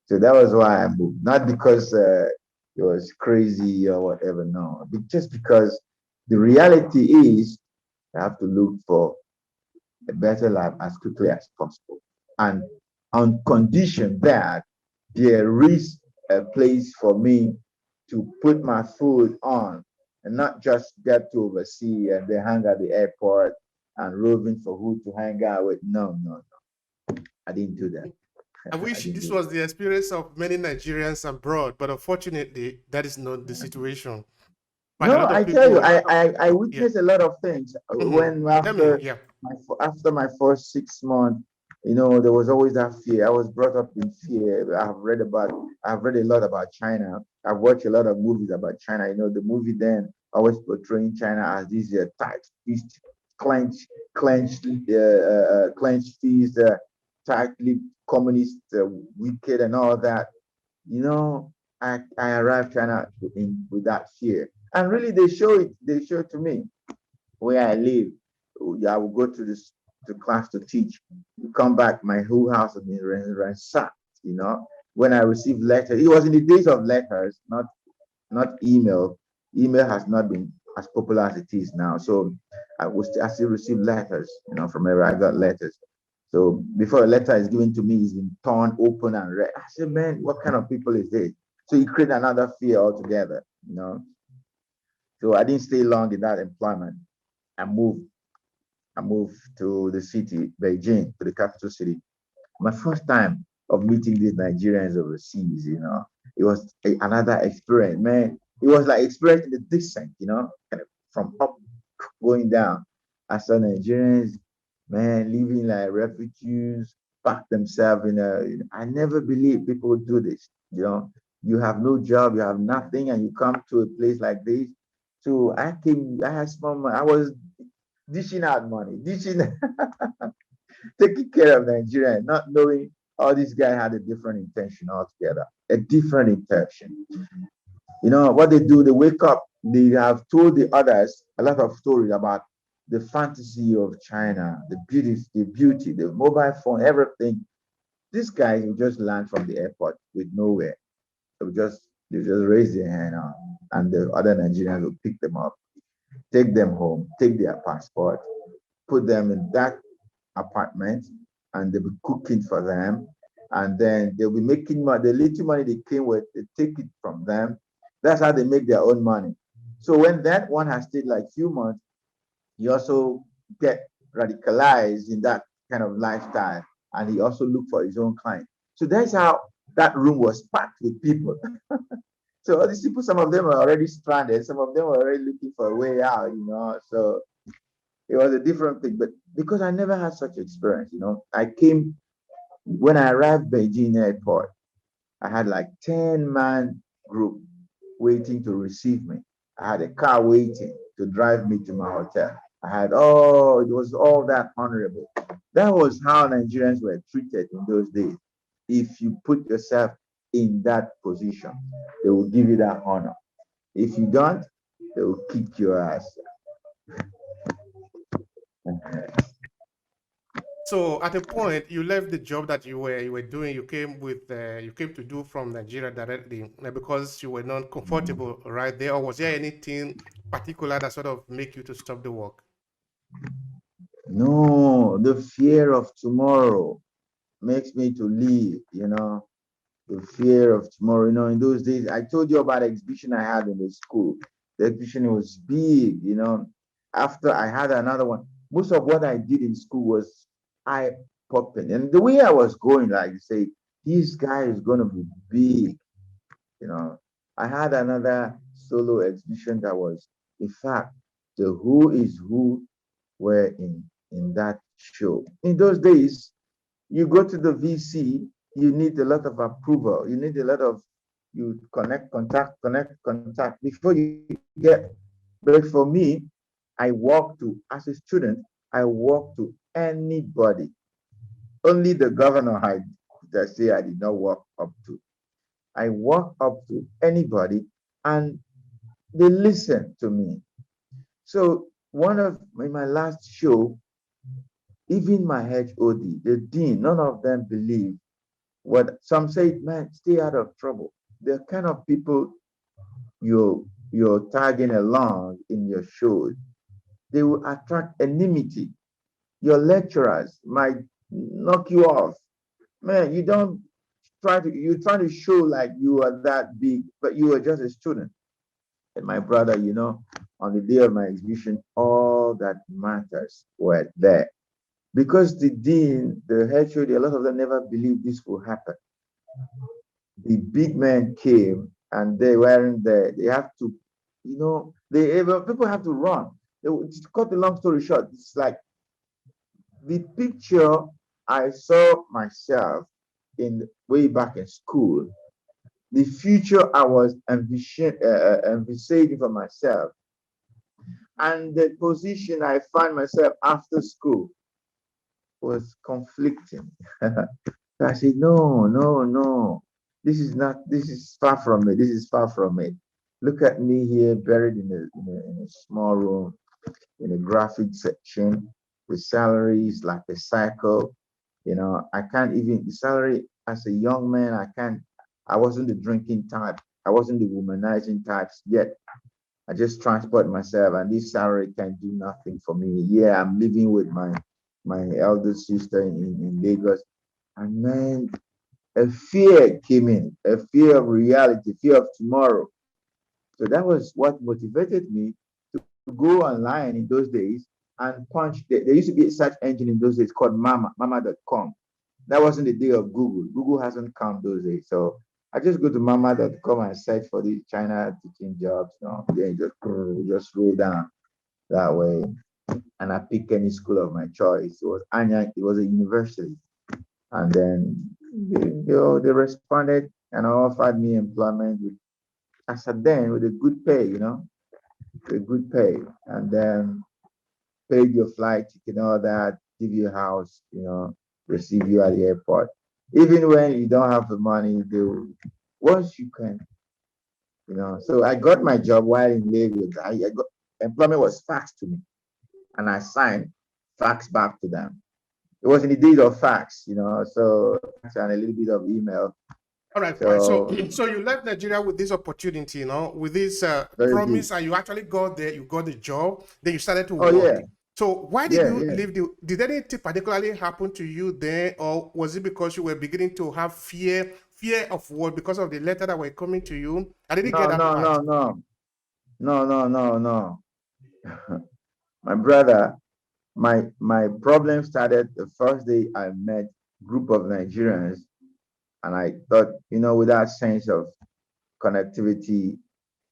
B: So that was why I moved, not because it was crazy or whatever. No, but just because the reality is I have to look for a better life as quickly as possible, and on condition that there is a place for me to put my food on, and not just get to oversee and then hang at the airport and roving for who to hang out with. No, no, no. I didn't do that.
A: I
B: I
A: wish
B: didn't
A: this
B: do
A: was the experience of many Nigerians abroad, but unfortunately, that is not the
B: that.
A: situation. Quite a
B: No,
A: lot of
B: I tell you,
A: people,
B: I
A: yeah.
B: witnessed a lot of things
A: Hmm.
B: when
A: Tell me,
B: after
A: yeah.
B: my first 6 months. There was always that fear. I was brought up in fear. I've read a lot about China. I've watched a lot of movies about China. The movie then always portraying China as this tight fist, clenched, clenched fist, tightly communist, wicked, and all that. you know, I arrived China with that fear. And really, they show it to me where I live. I will go to this to class to teach. Come back, my whole house has been ransacked. You know, when I received letters, it was in the days of letters, not email. Email has not been as popular as it is now. So I still receive letters. From wherever I got letters. So before a letter is given to me, it's been torn open and read. I said, man, what kind of people is this? So you create another fear altogether. So I didn't stay long in that employment. I moved. I moved to the city, Beijing, to the capital city. My first time of meeting these Nigerians overseas. It was another experience, man. It was like experiencing the descent, kind of from up going down. I saw Nigerians. Man, living like refugees, pack themselves in a. I never believed people would do this. You have no job, you have nothing, and you come to a place like this. So I came, I had small money. I was dishing out money, taking care of Nigeria, not knowing all these guys had a different intention altogether, a different intention. What they do, they wake up, they have told the others a lot of stories about the fantasy of China, the beauty, the mobile phone, everything. These guys will just land from the airport with nowhere. They just raise their hand on, and the other Nigerians will pick them up, take them home, take their passport, put them in that apartment, and they'll be cooking for them. And then they'll be making money. The little money they came with, they take it from them. That's how they make their own money. So when that one has stayed like few months, he also get radicalized in that kind of lifestyle, and he also look for his own client. So that's how that room was packed with people. So all these people, some of them are already stranded, some of them are already looking for a way out. So it was a different thing. But because I never had such experience, I came when I arrived Beijing airport, I had like 10-man group waiting to receive me. I had a car waiting to drive me to my hotel. It was all that honorable. That was how Nigerians were treated in those days. If you put yourself in that position, they will give you that honor. If you don't, they will kick your ass.
A: So at a point, you left the job that you were doing. You came to do from Nigeria directly because you were not comfortable right there. Or was there anything particular that sort of make you to stop the work?
B: No, the fear of tomorrow makes me to leave. The fear of tomorrow. In those days, I told you about the exhibition I had in the school. The exhibition was big. After I had another one, most of what I did in school was eye popping. And the way I was going, like you say, this guy is going to be big. You know, I had another solo exhibition that was, in fact, the who is who were in that show. In those days, you go to the VC, you need a lot of approval. You need a lot of you connect, contact before you get. But for me, I walk to as a student, I walk to anybody. Only the governor had that say I did not walk up to. I walk up to anybody and they listen to me. So one of in my last show, even my HOD, the dean, none of them believe what some say, man, stay out of trouble. The kind of people you're tagging along in your shows, they will attract enmity. Your lecturers might knock you off. Man, you're trying to show like you are that big, but you were just a student. And my brother, on the day of my exhibition, all that matters were there. Because the dean, the HOD, a lot of them never believed this will happen. The big men came and they weren't there. They have to, people have to run. To cut the long story short, it's like the picture I saw myself in way back in school, the future I was envisaging for myself, and the position I find myself after school was conflicting. So I said, no, no, no. This is far from it. This is far from it. Look at me here, buried in a small room, in a graphic section, with salaries like a cycle. I can't even, the salary as a young man, I wasn't the drinking type. I wasn't the womanizing types yet. I just transport myself, and this salary can do nothing for me. Yeah, I'm living with my elder sister in Lagos. And man, a fear came in, a fear of reality, fear of tomorrow. So that was what motivated me to go online in those days and punch. There used to be a search engine in those days called mama.com. That wasn't the day of Google. Google hasn't come those days. So I just go to mama.com and search for these China teaching jobs. Then just roll down that way. and I picked any school of my choice. It was Anya, it was a university. And then they responded and offered me employment with, as a then, with a good pay, a good pay. And then paid your flight ticket and all that, give you a house, receive you at the airport. Even when you don't have the money, they will, once you can, So I got my job while in Lagos. I got employment was faxed to me, and I signed fax back to them. It was in the days of fax, so fax and a little bit of email.
A: All right, fine. So,
B: So
A: so you left Nigeria with this opportunity, with this
B: very good.
A: promise, and you actually got there. You got the job. Then you started to
B: Oh
A: work.
B: yeah,
A: So, why did
B: yeah,
A: you
B: yeah.
A: leave the? Did anything particularly happen to you there, or was it because you were beginning to have fear of what because of the letter that were coming to you? I didn't get
B: No,
A: that
B: no,
A: part.
B: no, no, no, no, no, no. My brother, my problem started the first day I met group of Nigerians, and I thought, with that sense of connectivity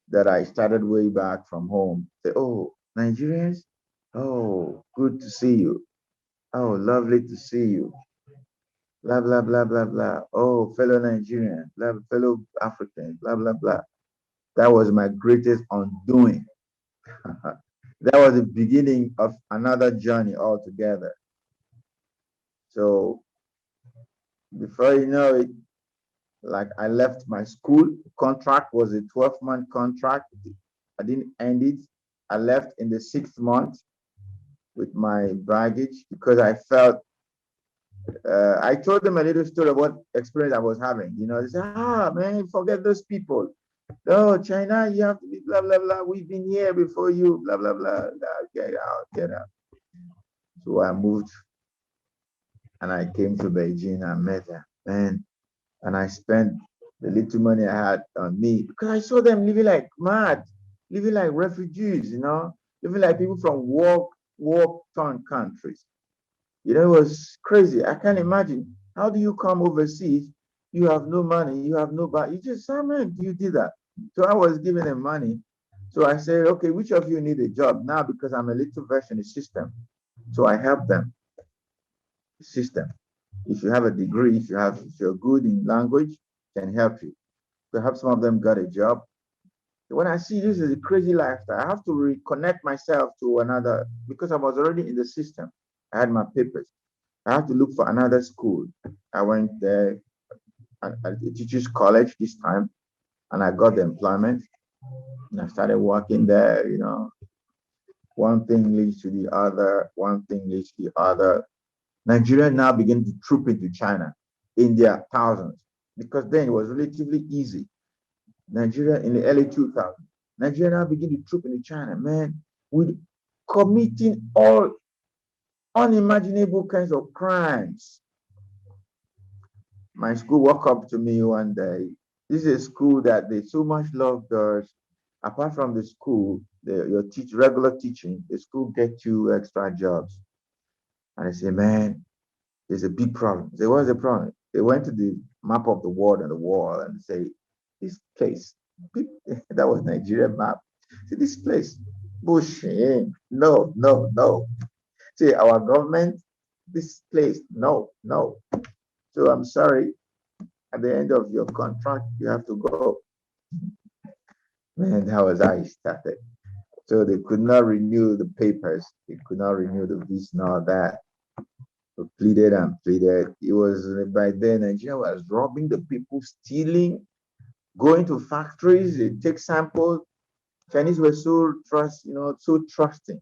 B: that I started way back from home. Say, oh, Nigerians, oh, good to see you. Oh, lovely to see you. Blah blah blah blah blah. Oh, fellow Nigerians, fellow Africans, blah blah blah. That was my greatest undoing. That was the beginning of another journey altogether. So before you know it, like I left my school contract was a 12-month contract. I didn't end it. I left in the 6th month with my baggage because I felt I told them a little story of what experience I was having. They said, man, forget those people. No, China, you have to be blah blah blah. We've been here before you, blah blah blah. Get out, get out. So I moved and I came to Beijing and met them, man. And I spent the little money I had on me because I saw them living like mad, living like refugees, living like people from war-torn countries. It was crazy. I can't imagine. How do you come overseas? You have no money, you have no You just, how man do you do that? So I was giving them money. So I said, okay, which of you need a job now? Because I'm a little version of the system. So I help them, the system. If you have a degree, if you're good in language, can help you. So help some of them got a job. So when I see this is a crazy lifestyle, I have to reconnect myself to another because I was already in the system. I had my papers. I have to look for another school. I went there at a teachers college this time, and I got the employment. And I started working there. One thing leads to the other. One thing leads to the other. Nigeria now begin to troop into China in their thousands because then it was relatively easy. Nigeria in the early 2000s, Nigeria now begin to troop into China, man, with committing all unimaginable kinds of crimes. My school walked up to me one day. This is a school that they so much love girls. Apart from the school, your regular teaching, the school gets you extra jobs. And I say, man, there's a big problem. They say, what's the problem? They went to the map of the world on the wall and say, this place, that was Nigeria map. See, this place, bullshit. No, no, no. See, our government, this place, no, no. So I'm sorry. At the end of your contract, you have to go. Man, that was how it started. So they could not renew the papers. They could not renew the visa and all that. We pleaded and pleaded. It was by then Nigeria was robbing the people, stealing, going to factories, they take samples. Chinese were so trusting.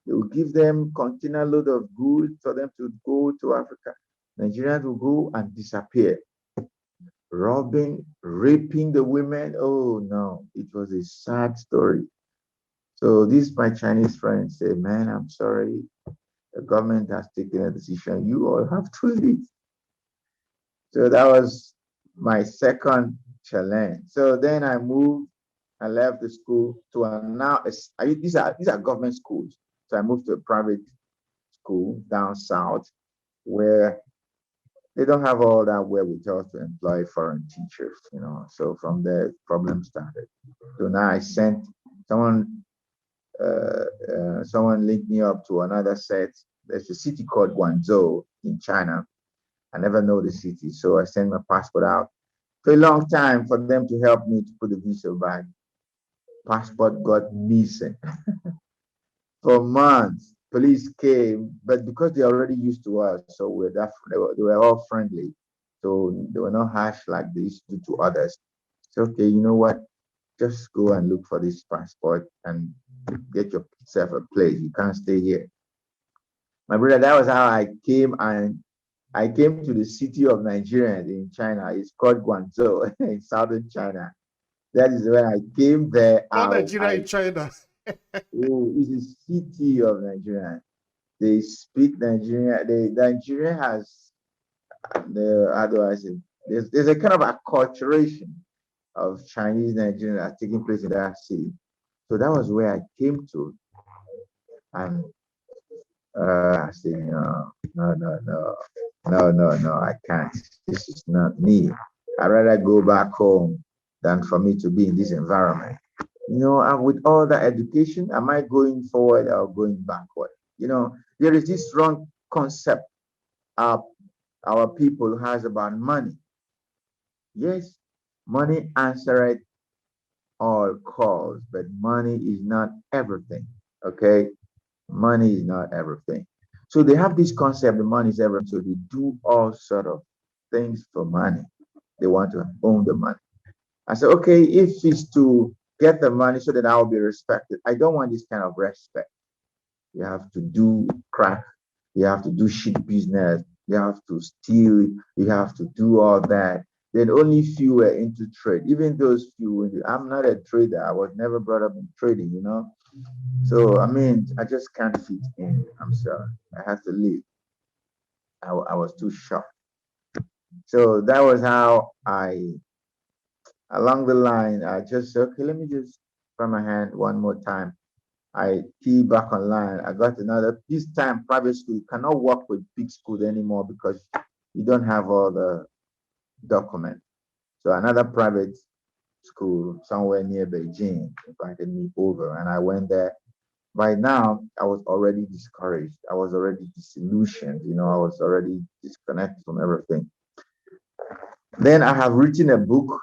B: They would give them container load of goods for them to go to Africa. Nigerians will go and disappear, robbing, raping the women. Oh no, it was a sad story. So this my Chinese friend said, man, I'm sorry. The government has taken a decision. You all have to leave. So that was my second challenge. So then I moved. I left the school to now. These are government schools. So I moved to a private school down south where they don't have all that wherewithal to employ foreign teachers. So from there, problems started. So now I sent someone someone linked me up to another set. There's a city called Guangzhou in China. I never know the city, so I sent my passport out for a long time for them to help me to put the visa back. Passport got missing for months. Police came, but because they're already used to us, so they were all friendly. So they were not harsh like they used to do to others. So okay, you know what? Just go and look for this passport and get yourself a place. You can't stay here. My brother, that was how I came, and I came to the city of Nigerians in China. It's called Guangzhou in southern China. That is where I came there.
A: Not Nigeria in China.
B: Oh, it's a city of Nigeria. They speak Nigerian. Nigeria has the, how do I say? There's a kind of acculturation of Chinese Nigerian that's taking place in that city. So that was where I came to, and I said, no, I can't. This is not me. I'd rather go back home than for me to be in this environment. And with all that education, am I going forward or going backward? There is this wrong concept our people has about money. Yes, money answered all calls, but money is not everything. Okay, money is not everything. So they have this concept: the money is everything. So they do all sort of things for money. They want to own the money. I said, okay, if it's to get the money so that I'll be respected, I don't want this kind of respect. You have to do crack, you have to do shit business, you have to steal, you have to do all that. Then only few were into trade. Even those few, I'm not a trader. I was never brought up in trading. So I mean, I just can't fit in. I'm sorry. I have to leave. I was too shocked. So that was how along the line, I just said, okay, let me just try my hand one more time. I key back online. I got another, this time private school. You cannot work with big schools anymore because you don't have all the documents. So another private school somewhere near Beijing invited me over, and I went there. By now, I was already discouraged. I was already disillusioned. I was already disconnected from everything. Then I have written a book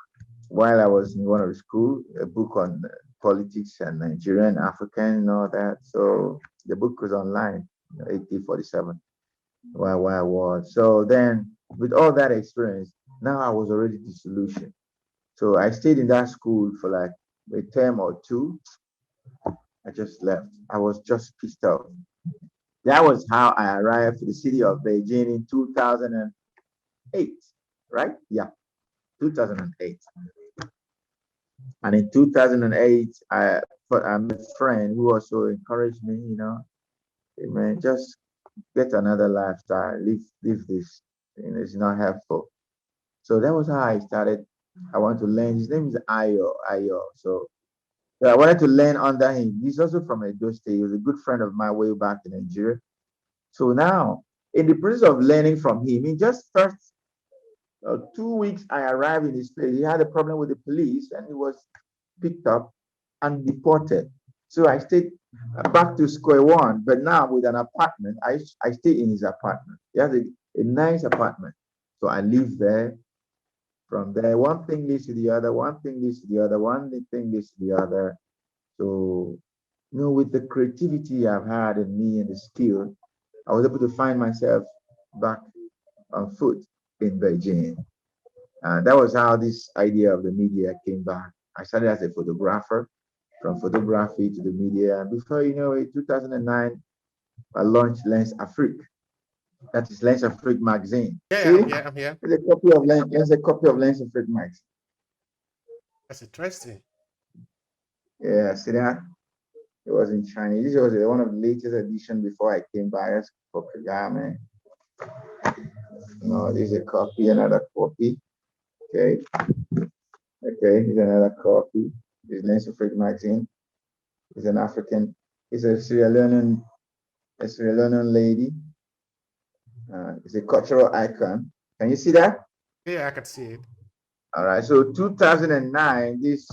B: while I was in one of the school, a book on politics and Nigerian, African, and all that. So the book was online, 1847, where I was. So then, with all that experience, now I was already disillusioned. So I stayed in that school for like a term or two. I just left. I was just pissed off. That was how I arrived to the city of Beijing in 2008, right? Yeah, 2008. And in 2008, I met a friend who also encouraged me, hey man, just get another lifestyle, leave this, it's not helpful. So that was how I started. I want to learn. His name is Ayo. So I wanted to learn under him. He's also from Edo State. He was a good friend of mine way back in Nigeria. So now, in the process of learning from him, in just first 2 weeks, I arrived in his place. He had a problem with the police, and he was picked up and deported. So I stayed back to square one, but now with an apartment. I stay in his apartment. He has a nice apartment. So I live there. From there, one thing leads to the other, one thing leads to the other, one thing leads to the other. So, with the creativity I've had in me and the skill, I was able to find myself back on foot in Beijing. That was how this idea of the media came back. I started as a photographer, from photography to the media. And before you know it, 2009, I launched Lens Afrique. That is Lens Afrique magazine.
A: Yeah,
B: See,
A: I'm here.
B: There's a copy of Lens Afrique magazine.
A: That's interesting.
B: Yeah, see that? It was in Chinese. This was one of the latest edition before I came by as for man. No, this is a copy, another copy. Okay. Okay, here's another copy. This is Lens Afrique magazine. It's an African, it's a Sierra Leonean lady. It's a cultural icon. Can you see that?
A: Yeah, I can see it.
B: All right. So 2009, this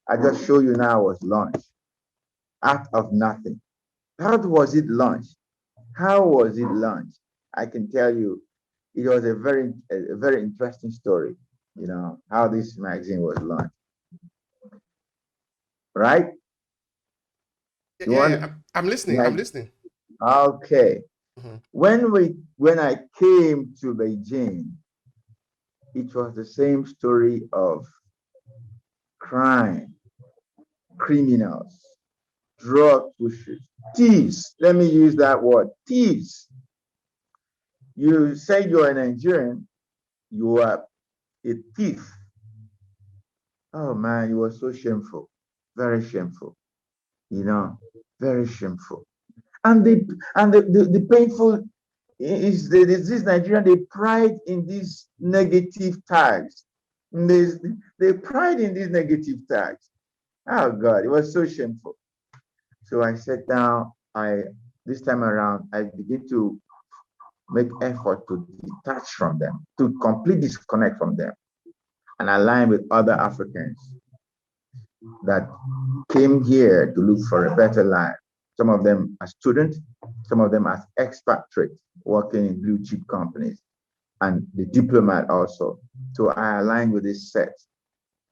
B: I just show you now was launched. out of nothing. How was it launched? How was it launched? I can tell you, it was a very interesting story. You know how this magazine was launched, right?
A: Yeah,
B: You
A: yeah,
B: want
A: yeah. I'm listening.
B: like
A: I'm listening.
B: okay.
A: Mhm.
B: When I came to Beijing, it was the same story of crime, criminals, drug pushers, thieves. Let me use that word, thieves. You say you're a Nigerian, you are a thief. Oh man, it was so shameful, very shameful, you know, very shameful. And the painful is this Nigerian, they pride in these negative tags. They pride in these negative tags. Oh God, it was so shameful. So I sat down, I this time around, I begin to make effort to detach from them, to completely disconnect from them, and align with other Africans that came here to look for a better life. Some of them as students, some of them as expatriates working in blue chip companies, and the diplomat also. So I aligned with this set.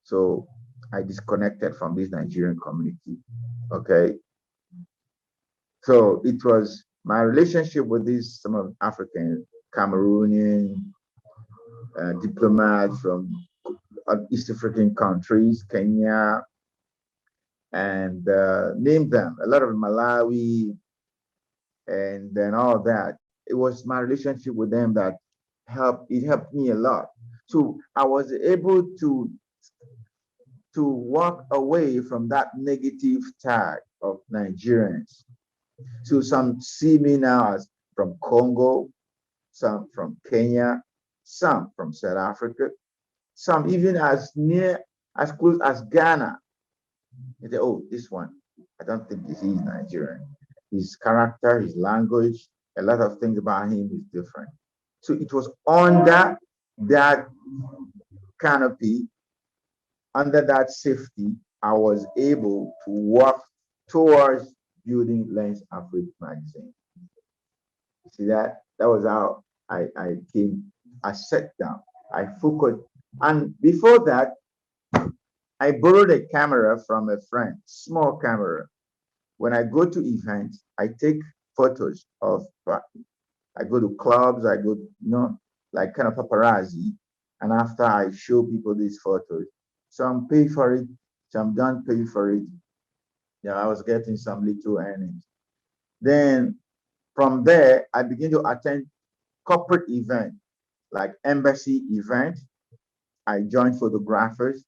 B: So I disconnected from this Nigerian community. Okay. So it was my relationship with these some of African, Cameroonian diplomats from East African countries, Kenya, and name them, a lot of Malawi, and then all that. It was my relationship with them that helped me a lot. So I was able to walk away from that negative tag of Nigerians. So some see me now as from Congo, some from Kenya, some from South Africa, some even as near as close as Ghana. They say, oh, this one, I don't think he's Nigerian. His character, his language, a lot of things about him is different. So it was under that canopy, under that safety, I was able to work towards building Lens Africa magazine. See that? That was how I came. I sat down. I focused. And before that, I borrowed a camera from a friend, small camera. When I go to events, I take photos of, I go to clubs, I go, like kind of paparazzi. And after I show people these photos, some pay for it, some don't pay for it. Yeah, I was getting some little earnings. Then from there, I begin to attend corporate events like embassy event. I join photographers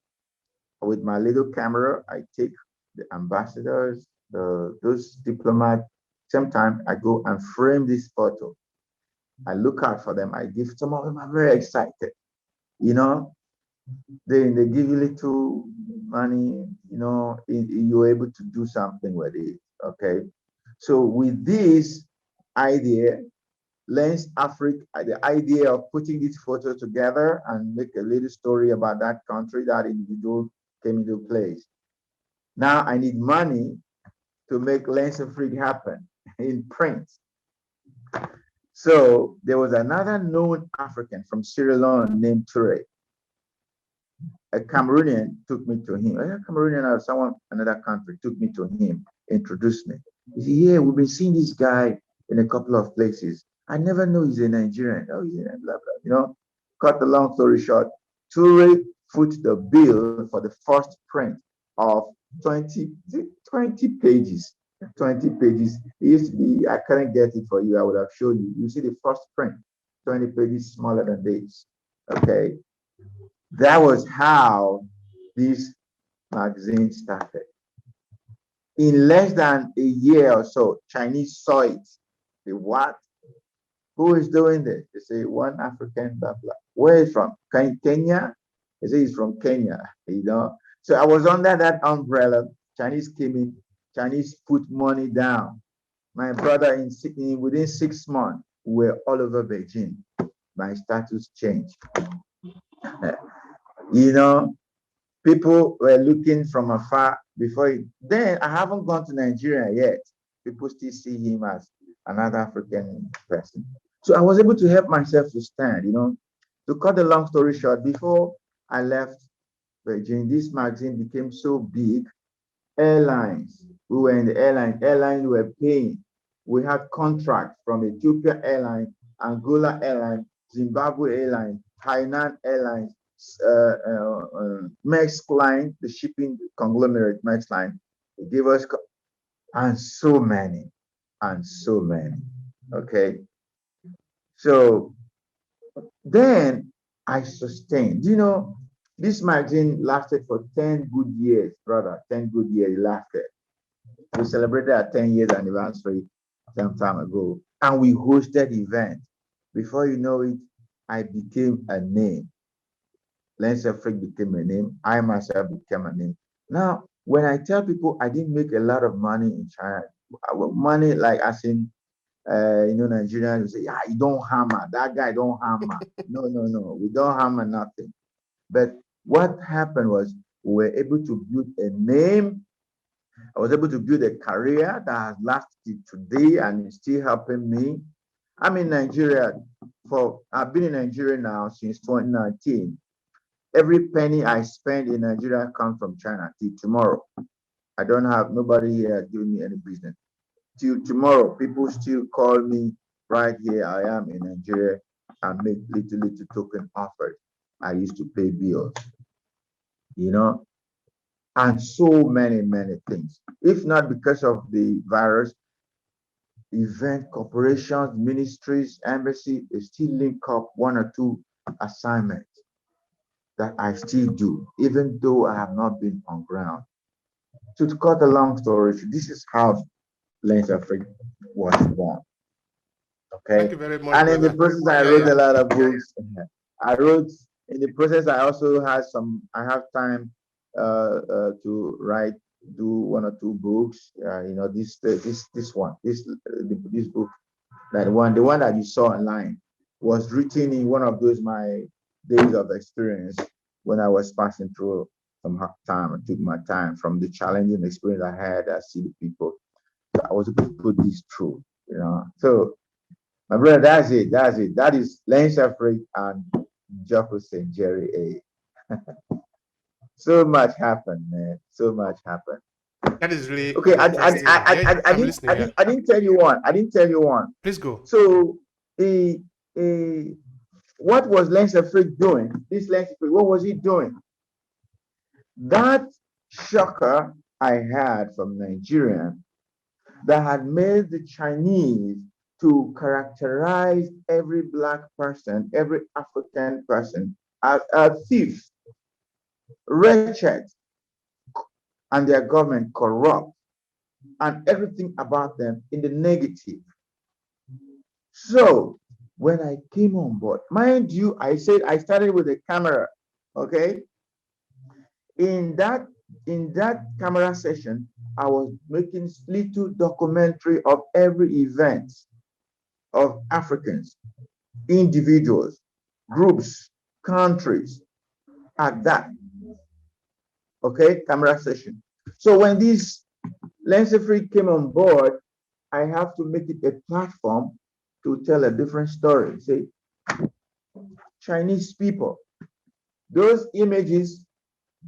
B: with my little camera. I take the ambassadors, those diplomats. Sometimes I go and frame this photo. I look out for them. I give some of them are very excited. You know, they give you little money. You're able to do something with it. Okay, so with this idea, Lens Africa, the idea of putting these photos together and make a little story about that country, that individual came into place. Now I need money to make Lens Africa happen in print. So there was another known African from Sierra Leone named Toure. A Cameroonian took me to him. A Cameroonian or someone, another country took me to him, introduced me. He said, yeah, we've been seeing this guy in a couple of places. I never know he's a Nigerian. Oh, he's a blah, blah. Cut the long story short, Toure put the bill for the first print of 20, 20 pages. 20 pages. It used to be, I couldn't get it for you. I would have shown you. You see the first print, 20 pages smaller than this. Okay. That was how this magazine started. In less than a year or so, Chinese saw it. They what? Who is doing this? They say one African, blah blah. Where is from? Kenya? They say he's from Kenya. So I was under that umbrella. Chinese came in. Chinese put money down. My brother within 6 months, we were all over Beijing. My status changed. you know, People were looking from afar before then I haven't gone to Nigeria yet. People still see him as another African person. So I was able to help myself to stand, To cut the long story short, before I left Beijing, this magazine became so big. Airlines, we were in the airlines were paying. We had contracts from Ethiopia Airlines, Angola Airlines, Zimbabwe Airlines, Hainan Airlines, Maersk Line, the shipping conglomerate Maersk Line. They gave us, and so many, and so many. Okay. So then I sustained. This magazine lasted for 10 good years, brother. 10 good years it lasted. We celebrated our 10 years anniversary some time ago, and we hosted events. Before you know it, I became a name. Lens Freak became a name. I myself became a name. Now, when I tell people I didn't make a lot of money in China, money like as in, Nigerians will say, yeah, you don't hammer. That guy don't hammer. No, no, no. We don't hammer nothing. But what happened was we were able to build a name. I was able to build a career that has lasted today and is still helping me. I'm in Nigeria I've been in Nigeria now since 2019. Every penny I spend in Nigeria comes from China till tomorrow. I don't have nobody here giving me any business. Till tomorrow, people still call me right here. I am in Nigeria and make little token offers. I used to pay bills, and so many things. If not because of the virus, event corporations, ministries, embassy, they still link up one or two assignments that I still do, even though I have not been on ground. So to cut a long story, this is how Lens Africa was born.
A: Thank
B: Okay.
A: you very much,
B: And in the
A: brother.
B: process, I
A: Yeah,
B: wrote
A: yeah.
B: a lot of books. I wrote in the process, I also had I have time to write, do one or two books. This one, this book, the one that you saw online was written in one of those my days of experience when I was passing through some hard time. I took my time from the challenging experience I had. I see the people. So I was able to put this through, So my brother, that's it. That's it. That is Lens Africa and Njoku Saint Jerry. So much happened, man. So much happened.
A: That is really
B: Okay,
A: interesting. Yeah, yeah. I'm listening. Yeah.
B: I didn't tell you one. I didn't tell you one.
A: Please go.
B: So, what was Lens Africa doing? This Lens Africa, what was he doing? That shocker I had from Nigerian that had made the Chinese to characterize every Black person, every African person as a thief, wretched, and their government corrupt, and everything about them in the negative. So when I came on board, mind you, I said I started with a camera, okay? In that camera session, I was making little documentary of every event of Africans, individuals, groups, countries, at that, okay, camera session. So when this Lens Africa came on board, I have to make it a platform to tell a different story. Say, Chinese people, those images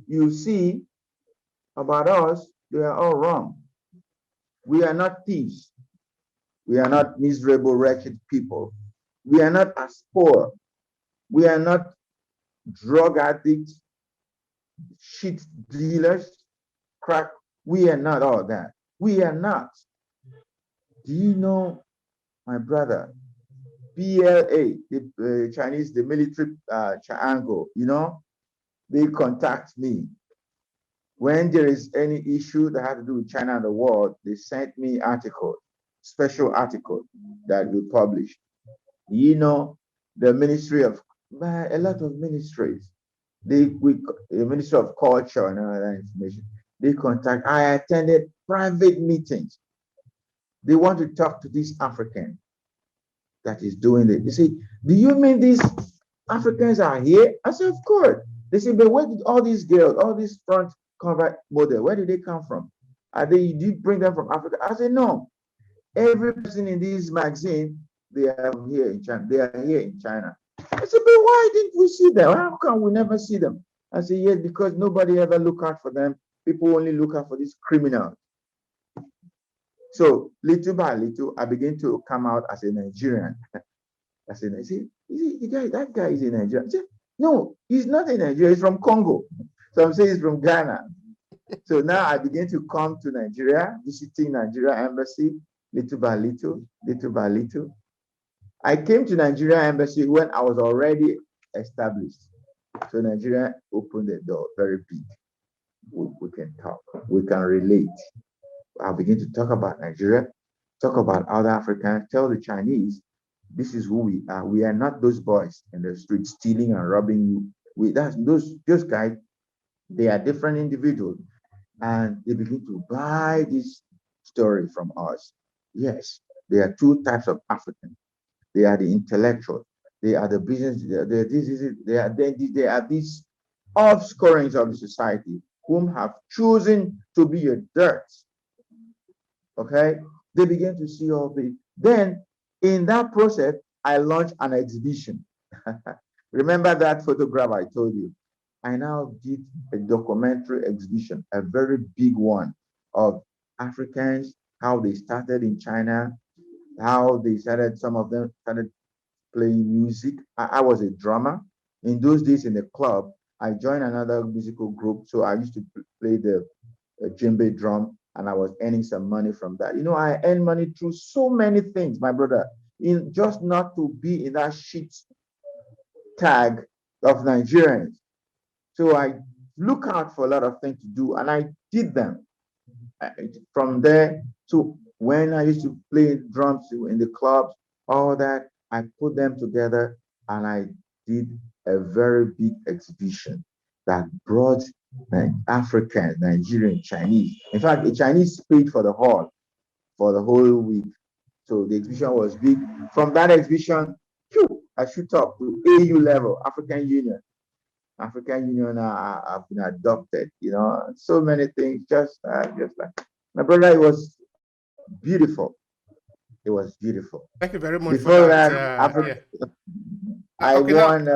B: you see about us, they are all wrong. We are not thieves. We are not miserable, wretched people. We are not as poor. We are not drug addicts, shit dealers, crack. We are not all that. We are not. Do you know, my brother, PLA, the Chinese, the military triangle, they contact me. When there is any issue that has to do with China and the world, they send me articles, special articles that we publish. The Ministry of, a lot of ministries, the Ministry of Culture and all that information, they contact. I attended private meetings. They want to talk to this African that is doing it. They say, do you mean these Africans are here? I said, of course. They say, but where did all these girls, all these front cover model, where did they come from? Are they, did you bring them from Africa? I said, no. Every person in this magazine, they are here in China. They are here in China. I said, but why didn't we see them? How come we never see them? I said, yes, because nobody ever look out for them. People only look out for these criminals. So little by little, I began to come out as a Nigerian. I said, that guy is a Nigerian. I said, no, he's not a Nigerian. He's from Congo. So I'm saying he's from Ghana. So now I began to come to Nigeria, visiting Nigeria embassy, little by little, little by little. I came to Nigeria embassy when I was already established. So Nigeria opened the door very big. We can talk, we can relate. I begin to talk about Nigeria, talk about other Africans, tell the Chinese, this is who we are. We are not those boys in the street stealing and robbing you. Those guys, they are different individuals. And they begin to buy this story from us. Yes, there are two types of Africans. They are the intellectuals. They are the business. They are these offscorings of the society whom have chosen to be a dirt. Okay, they begin to see all the. Then in that process, I launched an exhibition. Remember that photograph I told you? I now did a documentary exhibition, a very big one, of Africans, how they started in China, how they started, some of them started playing music. I was a drummer. In those days in the club, I joined another musical group. So I used to play the djembe drum, and I was earning some money from that. You know, I earned money through so many things, my brother, in just not to be in that shit tag of Nigerians. So I look out for a lot of things to do, and I did them. From there, so when I used to play drums in the clubs, all that, I put them together, and I did a very big exhibition that brought Africans, Nigerian, Chinese. In fact, the Chinese paid for the hall for the whole week. So the exhibition was big. From that exhibition, I shoot up to AU level, African Union. African Union have been adopted, you know, so many things. Just like my brother, it was beautiful. It was beautiful.
A: Thank you very much for
B: Before
A: that.
B: that, Africa,
A: Yeah.
B: I
A: Okay, now.
B: won.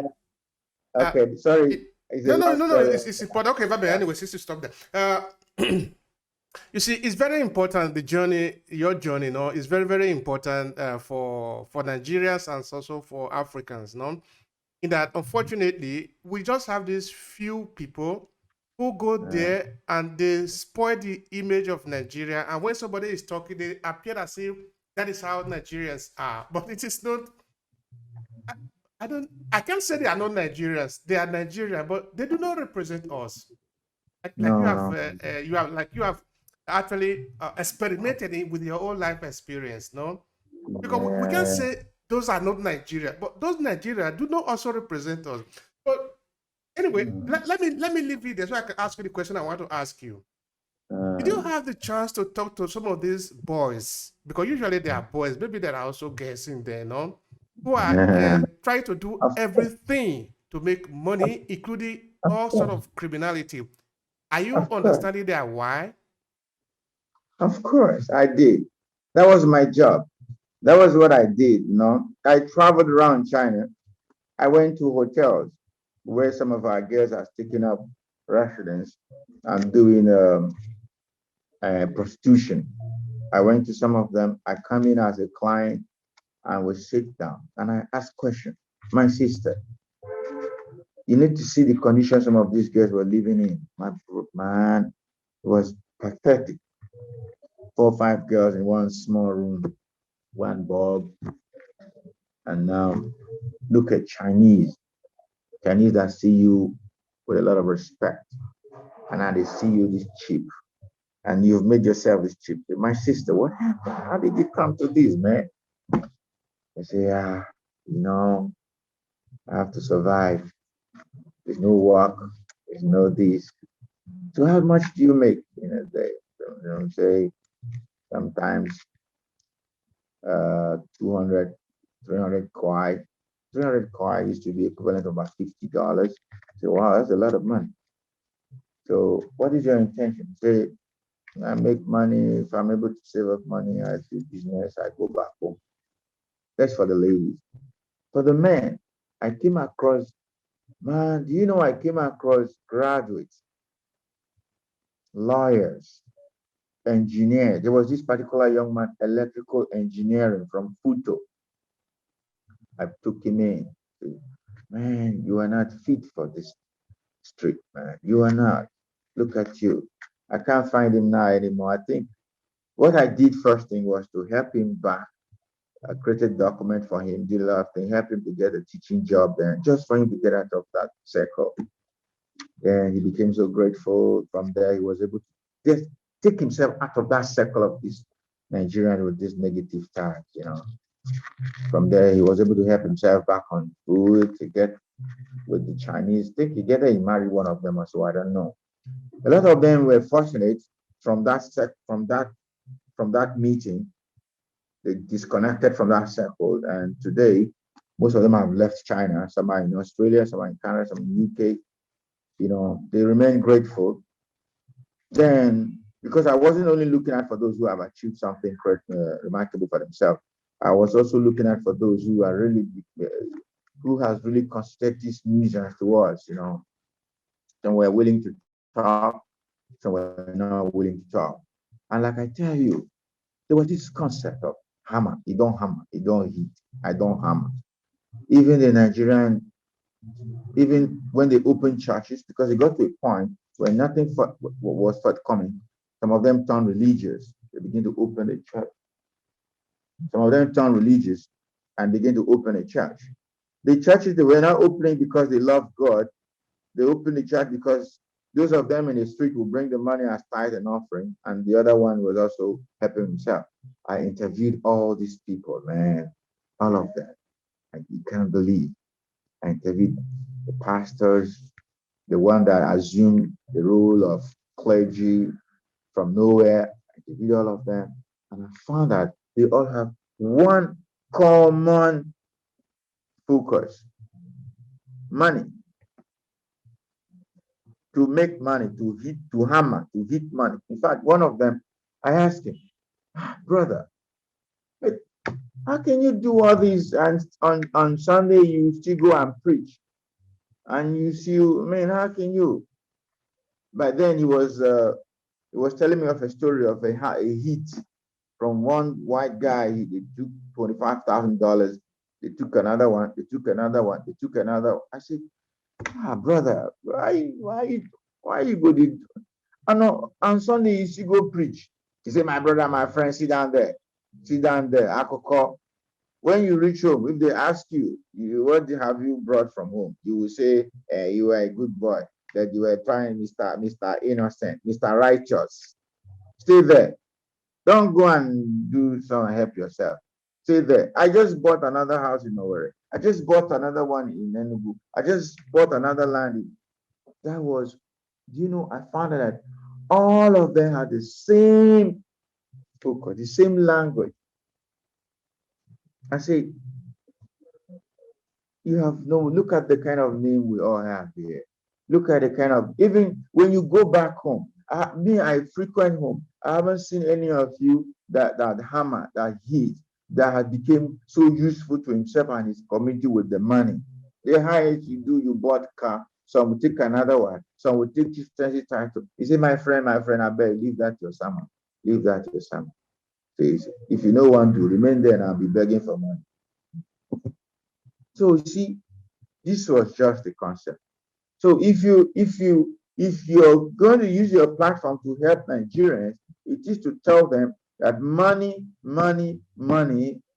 B: Okay, sorry,
A: It,
B: it's
A: no,
B: a
A: no,
B: long
A: no, no.
B: story.
A: It's important. Okay, but
B: Yeah.
A: anyway, since you stop there, you see, it's very important. The journey, your journey, no, is very, very important for Nigerians and also for Africans, no. In that, unfortunately, we just have these few people who go there and they spoil the image of Nigeria. And when somebody is talking, they appear as if that is how Nigerians are, but it is not. I can't say they are not Nigerians. They are Nigerian, but they do not represent us. Like
B: No, no.
A: you have actually experimented it with your own life experience, no? Because we can't
B: Yeah.
A: say those are not Nigeria, but those Nigeria do not also represent us. But anyway, let me leave it there so I can ask you the question I want to ask you. Did you have the chance to talk to some of these boys? Because usually they are boys, maybe there are also girls in there, no? Who are trying to do
B: Of course,
A: everything to make money, including
B: of
A: all sort
B: course,
A: of criminality. Are you
B: of course,
A: understanding their why?
B: of course, I did. That was my job. That was what I did. You know, I traveled around China. I went to hotels where some of our girls are taking up residence and doing prostitution. I went to some of them. I come in as a client and we sit down and I ask questions. My sister, you need to see the conditions some of these girls were living in. My man, it was pathetic. 4 or 5 girls in one small room, one bulb. And now look at Chinese that see you with a lot of respect. And now they see you this cheap. And you've made yourself this cheap. My sister, what happened? How did you come to this, man? I say, you know, I have to survive. There's no work, there's no this. So how much do you make in a day? So, you know, say sometimes 200, 300 kwai. 300 koi used to be equivalent to about $50. So, wow, that's a lot of money. So, what is your intention? Say, I make money. If I'm able to save up money, I do business, I go back home. That's for the ladies. For the men, I came across, man, do you know I came across graduates, lawyers, engineers. There was this particular young man, electrical engineering from Futo. I took him in. Man, you are not fit for this street, man. You are not. Look at you. I can't find him now anymore. I think what I did first thing was to help him back. I created a document for him, did a lot of things, help him to get a teaching job there, just for him to get out of that circle. And he became so grateful. From there, he was able to just take himself out of that circle of this Nigerian with this negative tag. From there, he was able to help himself back on food to get with the Chinese. I think together he married one of them or so. I don't know. A lot of them were fortunate from that meeting. They disconnected from that circle, and today most of them have left China. Some are in Australia, some are in Canada, some in UK. They remain grateful. Then, because I wasn't only looking at for those who have achieved something remarkable for themselves, I was also looking at for those who are really who has really considered this nuisance to us. Some were willing to talk, some were not willing to talk. And like I tell you, there was this concept of hammer. You don't hit. I don't hammer. Even the Nigerian, even when they opened churches, because it got to a point where nothing was forthcoming, some of them turned religious. They begin to open a church. Some of them turned religious and begin to open a church. The churches, they were not opening because they love God. They opened the church because those of them in the street will bring the money as tithe and offering, and the other one was also helping himself. I interviewed all these people, man, all of them. And you can't believe. I interviewed the pastors, the one that assumed the role of clergy from nowhere. I interviewed all of them, and I found that they all have one common focus: money. To make money, to hit, to hammer, to hit money. In fact, one of them, I asked him, brother, how can you do all these and on Sunday you still go and preach? And you see, man, how can you? But then he was telling me of a story of a hit from one white guy. They took $25,000. They took another one. They took another one. They took another. I said, brother, why you go to? I know on Sunday you still go preach. He said, my brother, my friend, sit down there. Sit down there. Akoko. When you reach home, if they ask you, what have you brought from home? You will say, you are a good boy, that you were trying Mr. Innocent, Mr. Righteous. Stay there. Don't go and do some help yourself. Stay there. I just bought another house in Owerri. I just bought another one in Enugu. I just bought another land. That was, I found out that all of them had the same focus, the same language. I say, look at the kind of name we all have here. Look at the kind of, even when you go back home, I frequent home. I haven't seen any of you that hammer, that hit, that had became so useful to himself and his community with the money. The highest you do, you bought car. Some will take another one. Some will take chieftaincy title. You say, my friend, I beg, leave that to your summer. Leave that to your summer. Please, if you know one to remain there and I'll be begging for money. So you see, this was just the concept. So if you're going to use your platform to help Nigerians, it is to tell them that money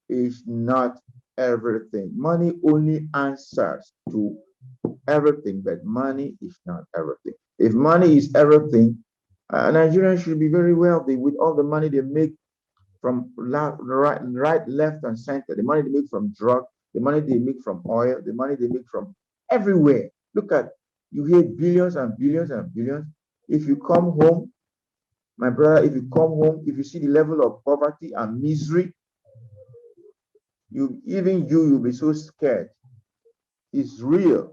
B: is not everything. Money only answers to everything, but money is not everything. If money is everything, Nigerians should be very wealthy with all the money they make from right, left, and center. The money they make from drug, the money they make from oil, the money they make from everywhere. Look at, you hear billions and billions and billions. If you come home, my brother, if you come home, if you see the level of poverty and misery, you'll be so scared. It's real.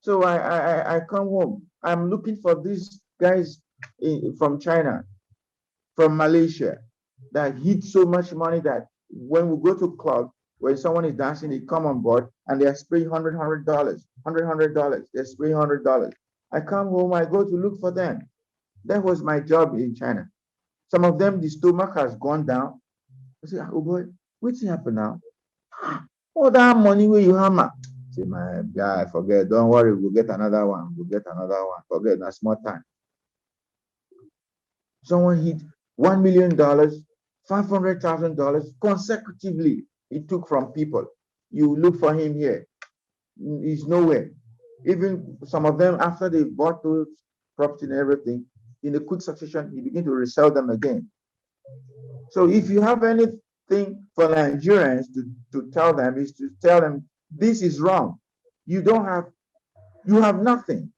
B: So I come home. I'm looking for these guys from China, from Malaysia, that hit so much money that when we go to club, when someone is dancing, they come on board and they are spraying $100, $100. They're spraying $100. I come home, I go to look for them. That was my job in China. Some of them, the stomach has gone down. I say, oh boy, what's happened now? All that money where you hammer. Say, my guy, forget. Don't worry, we'll get another one. We'll get another one. Forget, that's small time. Someone hit $1 million, $500,000 consecutively. He took from people. You look for him here. He's nowhere. Even some of them, after they bought those property and everything, in a quick succession, he begin to resell them again. So if you have anything for Nigerians to tell them, is to tell them this is wrong. You have nothing,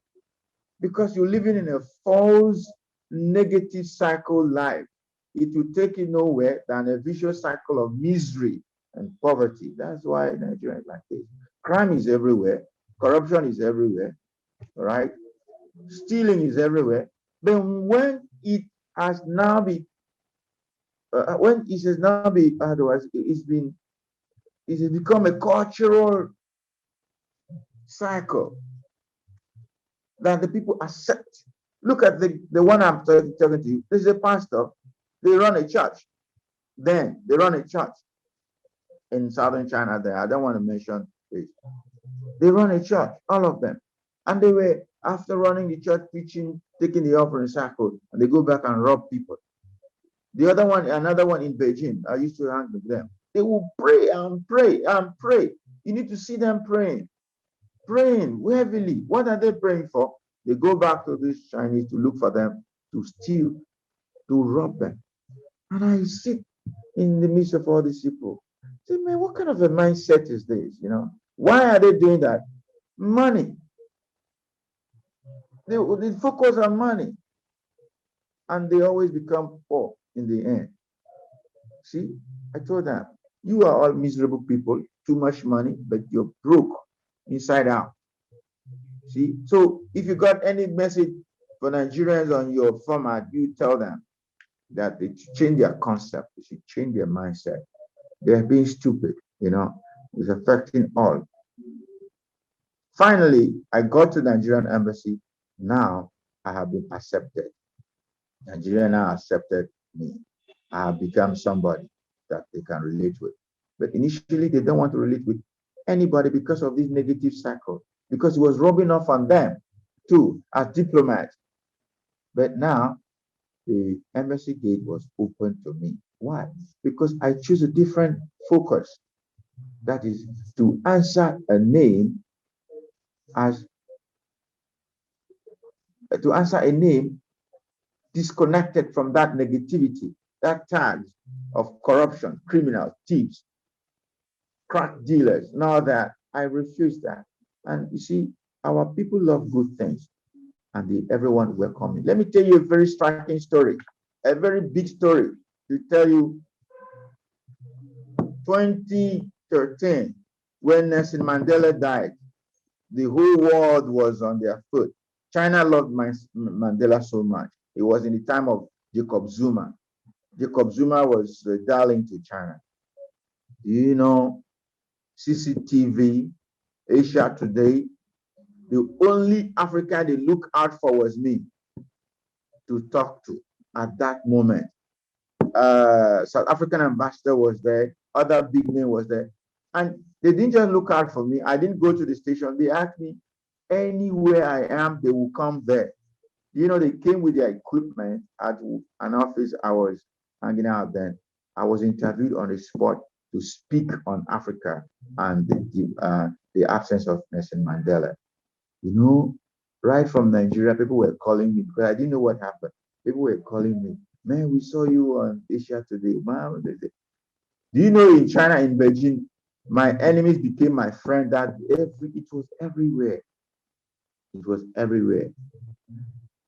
B: because you're living in a false negative cycle life. It will take you nowhere than a vicious cycle of misery and poverty. That's why Nigeria is like this. Crime is everywhere, corruption is everywhere, right? Stealing is everywhere. But when it has now been when it has now been otherwise, it has become a cultural cycle that the people accept. Look at the one I'm talking to you. This is a pastor. They run a church. Then they run a church in southern China. There, I don't want to mention it. They run a church, all of them, and they were after running the church, preaching, taking the offering cycle, and they go back and rob people. The other one, another one in Beijing, I used to hang with them. They will pray and pray and pray. You need to see them praying heavily. What are they praying for? They go back to these Chinese to look for them, to steal, to rob them. And I sit in the midst of all these people. Say, man, what kind of a mindset is this? Why are they doing that? Money. They focus on money, and they always become poor in the end. See, I told them, you are all miserable people, too much money, but you're broke inside out. See, so if you got any message for Nigerians on your format, you tell them that they should change their concept, they should change their mindset. They're being stupid, it's affecting all. Finally, I got to the Nigerian embassy. Now I have been accepted. Nigeria now accepted me. I have become somebody that they can relate with. But initially, they don't want to relate with anybody because of this negative cycle, because it was rubbing off on them too, as diplomats. But now, the embassy gate was open to me. Why? Because I choose a different focus. That is to answer a name disconnected from that negativity, that tags of corruption, criminals, thieves, crack dealers, and all that. I refuse that. And you see, our people love good things, and everyone welcome me. Let me tell you a very striking story, a very big story to tell you. 2013, when Nelson Mandela died, the whole world was on their foot. China loved Mandela so much. It was in the time of Jacob Zuma. Jacob Zuma was the darling to China. You know, CCTV, Asia Today, the only African they look out for was me to talk to at that moment. South African ambassador was there, other big name was there. And they didn't just look out for me. I didn't go to the station. They asked me, anywhere I am, they will come there. They came with their equipment at an office I was hanging out then. I was interviewed on the spot to speak on Africa and the absence of Nelson Mandela. Right from Nigeria, people were calling me because I didn't know what happened. People were calling me, man, we saw you on Asia Today. Man, do you know in China, in Beijing, my enemies became my friend. It was everywhere. It was everywhere.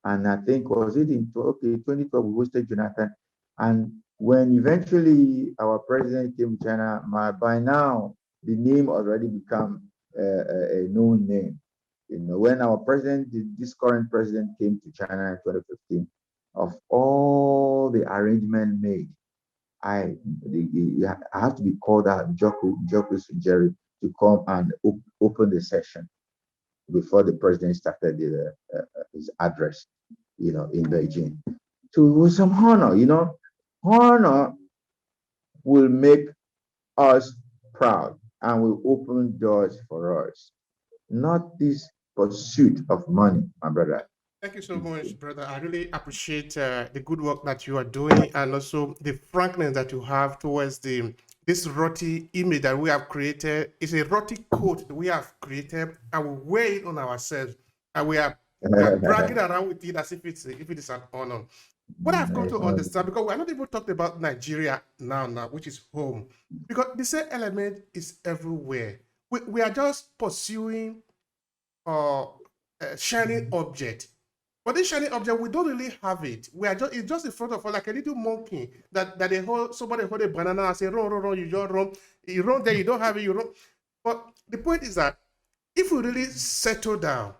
B: And I think, was it in 2012, we hosted Jonathan. And when eventually our president came to China, by now, the name already become a known name. When our president, this current president, came to China in 2015, of all the arrangement made, I have to be called out Njoku Saint Jerry to come and open the session before the president started his address, in Beijing. So it was some honor, honor will make us proud and will open doors for us, not this pursuit of money, my brother.
A: Thank you so much, brother. I really appreciate the good work that you are doing, and also the frankness that you have towards this rotty image that we have created. It's a rotty coat that we have created, and we wear it on ourselves, and we are bragging around with it as if it is an honor. What I've come to understand, because we're not even talking about Nigeria now, which is home, because the same element is everywhere. We are just pursuing a shining object. But this shiny object, we don't really have it. It's just in front of us like a little monkey that somebody hold a banana and say, run, you just run. You run there, you don't have it, you run. But the point is that if we really settle down,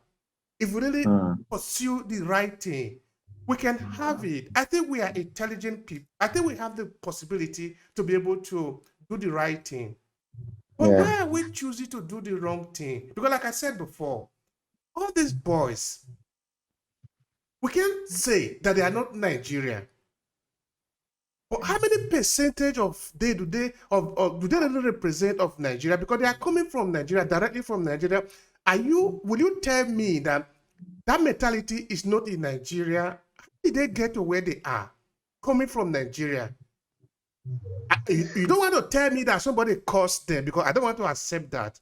A: if we really pursue the right thing, we can have it. I think we are intelligent people. I think we have the possibility to be able to do the right thing. But why are we choosing to do the wrong thing? Because like I said before, all these boys, we can say that they are not Nigerian. But how many percentage of do they really represent of Nigeria? Because they are coming from Nigeria, directly from Nigeria. Will you tell me that mentality is not in Nigeria? How did they get to where they are? Coming from Nigeria. You don't want to tell me that somebody caused them, because I don't want to accept that.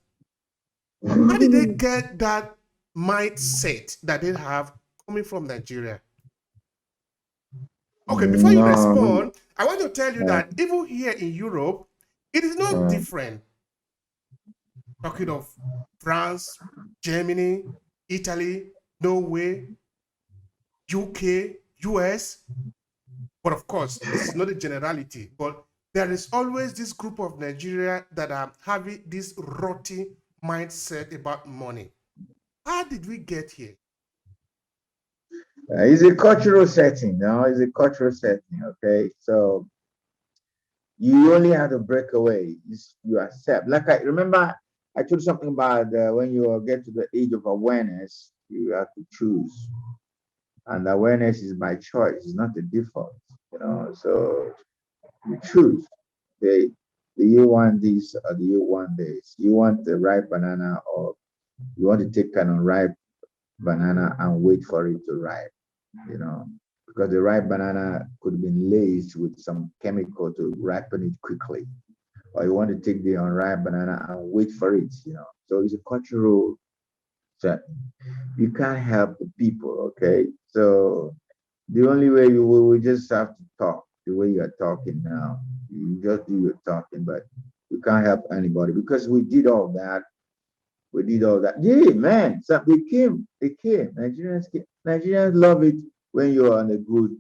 A: How did they get that mindset that they have coming from Nigeria? Okay, before you respond, I want to tell you that even here in Europe, it is not different. Talking of France, Germany, Italy, Norway, UK, US. But of course, this is not a generality, but there is always this group of Nigeria that are having this rotty mindset about money. How did we get here?
B: It's a cultural setting, it's a cultural setting, okay? So you only have to break away. You accept. Like I remember, I told you something about when you get to the age of awareness, you have to choose. And awareness is by choice, it's not the default, So you choose. Okay? Do you want this or do you want this? You want the ripe banana, or you want to take an unripe banana and wait for it to ripe, because the ripe banana could have been laced with some chemical to ripen it quickly. Or you want to take the unripe banana and wait for it, So it's a cultural set. You can't help the people, okay? So the only way you will just have to talk the way you're talking now. You just do your talking, but you can't help anybody because we did all that. We did all that. Yeah, man. So they came. Nigerians came. Nigerians love it when you're on a good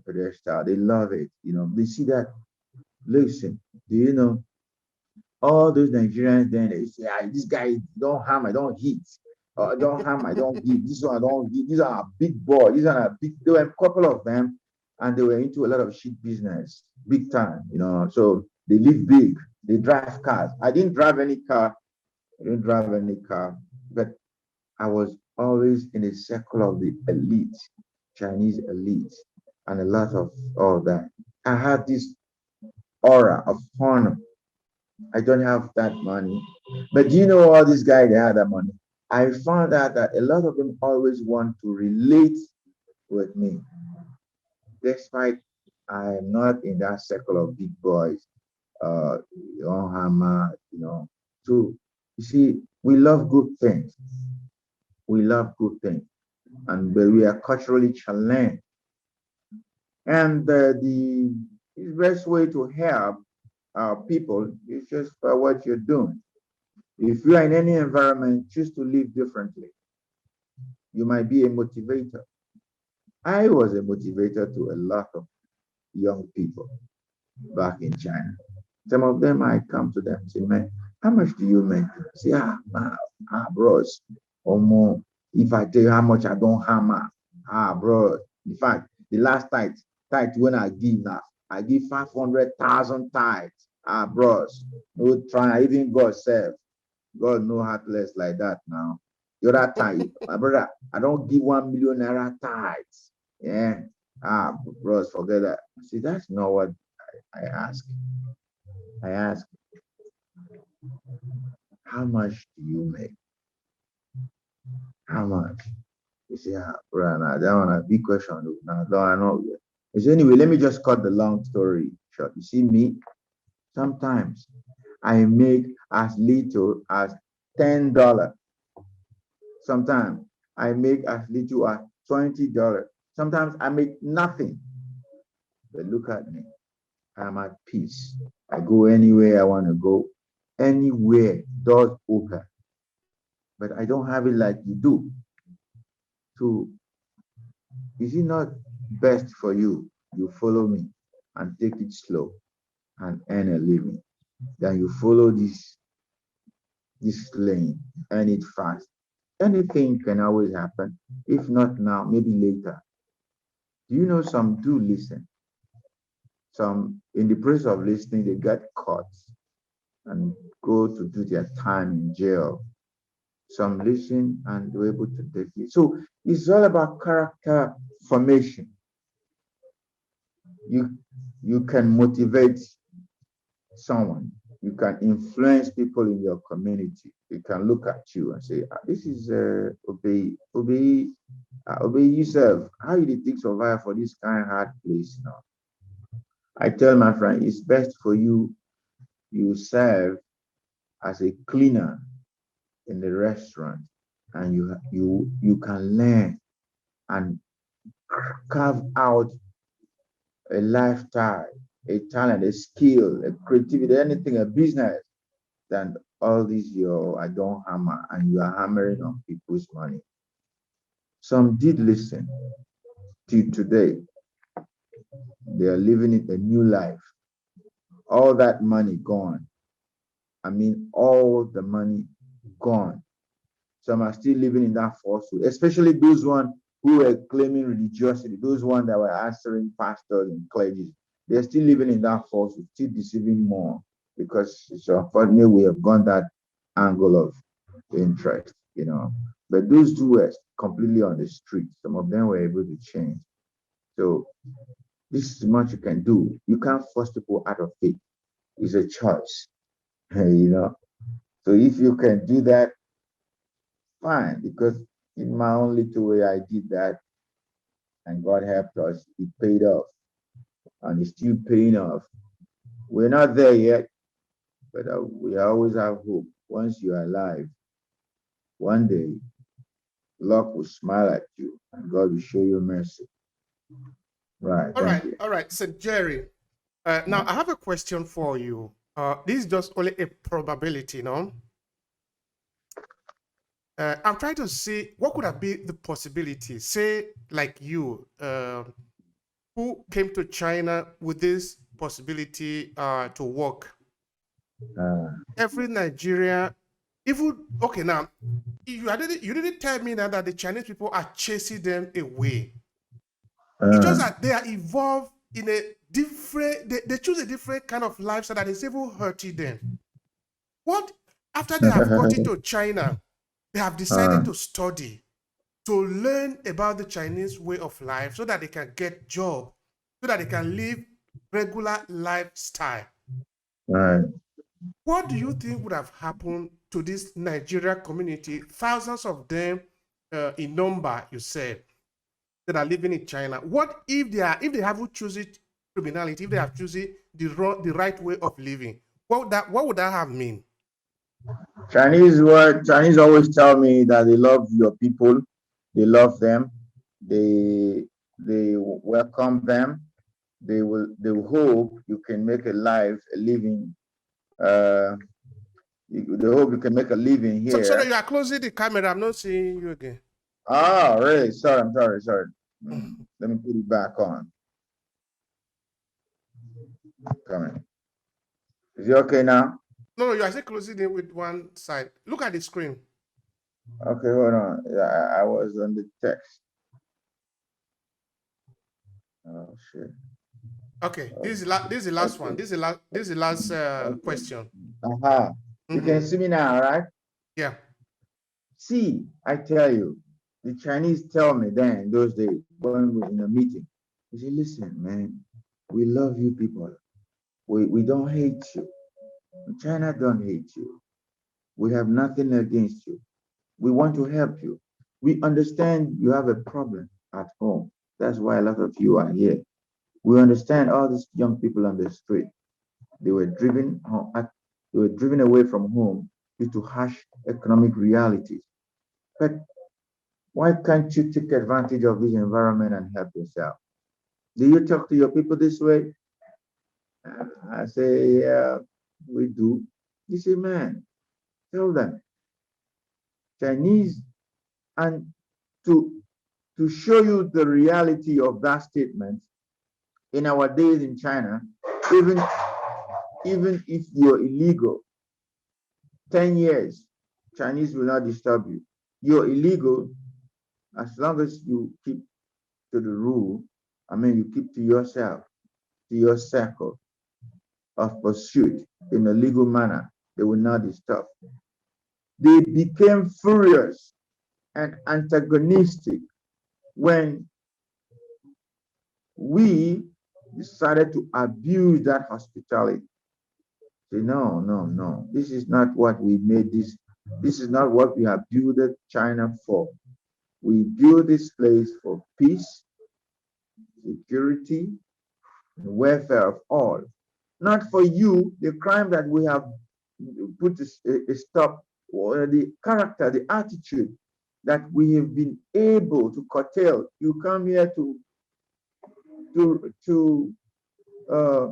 B: pedestal. They love it. They see that. Listen, do you know all those Nigerians? Then they say, this guy don't harm, I don't hit. Don't harm, I don't give. This one I don't give. These are big boys. These are big. There were a couple of them, and they were into a lot of shit business, big time. So they live big. They drive cars. I didn't drive any car. But I was always in a circle of the elite, Chinese elite, and a lot of all that. I had this aura of honor. I don't have that money. But do you know all these guys, they had that money? I found out that a lot of them always want to relate with me, despite I am not in that circle of big boys, on hammer, So you see, we love good things. We love good things, but we are culturally challenged. And the best way to help people is just by what you're doing. If you are in any environment, choose to live differently. You might be a motivator. I was a motivator to a lot of young people back in China. Some of them, I come to them and say, man, How much do you make? Say, bros, or if I tell you how much I don't hammer, bro. In fact, the last tithe when I give now, I give 500,000 tithes. Bros, no try, even God self. God no heartless like that now. The other time, my brother, I don't give 1 million naira tithes. Yeah. Bros, forget that. See, that's not what I ask. I ask, how much do you make? How much? You say, bro, nah, that one a big question. Now, I know. You say, anyway, let me just cut the long story short. You see, me, sometimes I make as little as $10. Sometimes I make as little as $20. Sometimes I make nothing. But look at me. I'm at peace. I go anywhere I want to go. Anywhere, doors open. But I don't have it like you do. So is it not best for you? You follow me and take it slow and earn a living. Then you follow this lane, earn it fast. Anything can always happen. If not now, maybe later. Do you know some do listen? Some in the process of listening, they get caught and go to do their time in jail. Some listen and they're able to take it. So it's all about character formation. You you can motivate someone. You can influence people in your community. They can look at you and say, "This is Obey yourself. How you did think survive for this kind of hard place now?" I tell my friend, it's best for you. You serve as a cleaner in the restaurant, and you can learn and carve out a lifestyle, a talent, a skill, a creativity, anything, a business, than all this I don't hammer and you are hammering on people's money. Some did listen till today. They are living a new life. All that money gone. I mean, all the money gone. Some are still living in that falsehood, especially those ones who were claiming religiosity, those ones that were answering pastors and clergy. They're still living in that falsehood, still deceiving more because it's unfortunately we have gone that angle of interest. But those who were completely on the street, some of them were able to change. So this is much you can do. You can't force people out of faith. It's a choice. you know. So if you can do that, fine. Because in my own little way, I did that, and God helped us. It paid off, and it's still paying off. We're not there yet, but we always have hope. Once you're alive, one day, luck will smile at you, and God will show you mercy. Right. Thank you.
A: All right, Saint Jerry. Now I have a question for you. This is just only a probability, no? I'm trying to see what could have been the possibility. Say, like you, who came to China with this possibility to work.
B: Uh,
A: Every Nigeria, even okay now, you didn't tell me now that the Chinese people are chasing them away. It's just
B: uh,
A: that they are evolved in a different, they choose a different kind of lifestyle that is even hurting them. What after they have gotten to China, they have decided
B: uh,
A: to study, to learn about the Chinese way of life so that they can get job, so that they can live regular lifestyle.
B: right.
A: What do you think would have happened to this Nigeria community? Thousands of them in number, you said, that are living in China. What if they haven't chosen criminality, if they have chosen the right way of living? What would that have mean?
B: Chinese always tell me that they love your people, they love them, they welcome them, they will hope you can make a living. Uh, they hope you can make a living
A: So that
B: here.
A: you are closing the camera. I'm not seeing you again.
B: Oh, really? Sorry, I'm sorry. Let me put it back on. Coming. Is it okay now?
A: No, you are still closing it with one side. Look at the screen.
B: Okay, hold on. I was on the text. Oh shit.
A: Okay, this is the last one.
B: Okay.
A: This is the last
B: Okay.
A: question.
B: Aha. You can see me now, right?
A: Yeah.
B: See, I tell you, the Chinese tell me then in those days when we were in a meeting, they say, listen, man, we love you people. We don't hate you. China don't hate you. We have nothing against you. We want to help you. We understand you have a problem at home. That's why a lot of you are here. We understand all these young people on the street. They were driven away from home due to harsh economic realities. But why can't you take advantage of this environment and help yourself? Do you talk to your people this way? I say, yeah, we do. You say, man, tell them Chinese, and to show you the reality of that statement, in our days in China, even if you're illegal, 10 years, Chinese will not disturb you. You're illegal as long as you keep to the rule. I mean, you keep to yourself, to your circle of pursuit in a legal manner. They will not disturb. They became furious and antagonistic when we decided to abuse that hospitality. Say, no, no, no. This is not what we made this. This is not what we have built China for. We build this place for peace, security, and welfare of all. Not for you, the crime that we have put a stop, or the character, the attitude that we have been able to curtail. You come here to uh,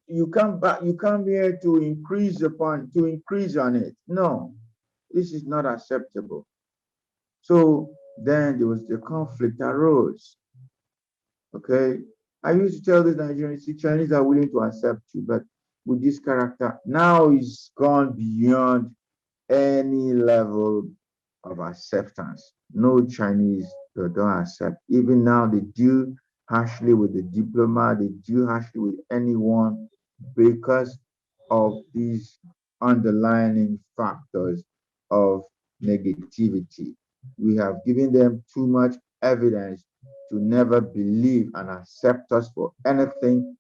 B: you come back, you come here to increase on it. No, this is not acceptable. So then there was the conflict arose. Okay. I used to tell the Nigerians, see, Chinese are willing to accept you, but with this character, now it's gone beyond any level of acceptance. No Chinese don't accept. Even now, they deal harshly with the diplomat, they deal harshly with anyone because of these underlying factors of negativity. We have given them too much evidence to never believe and accept us for anything.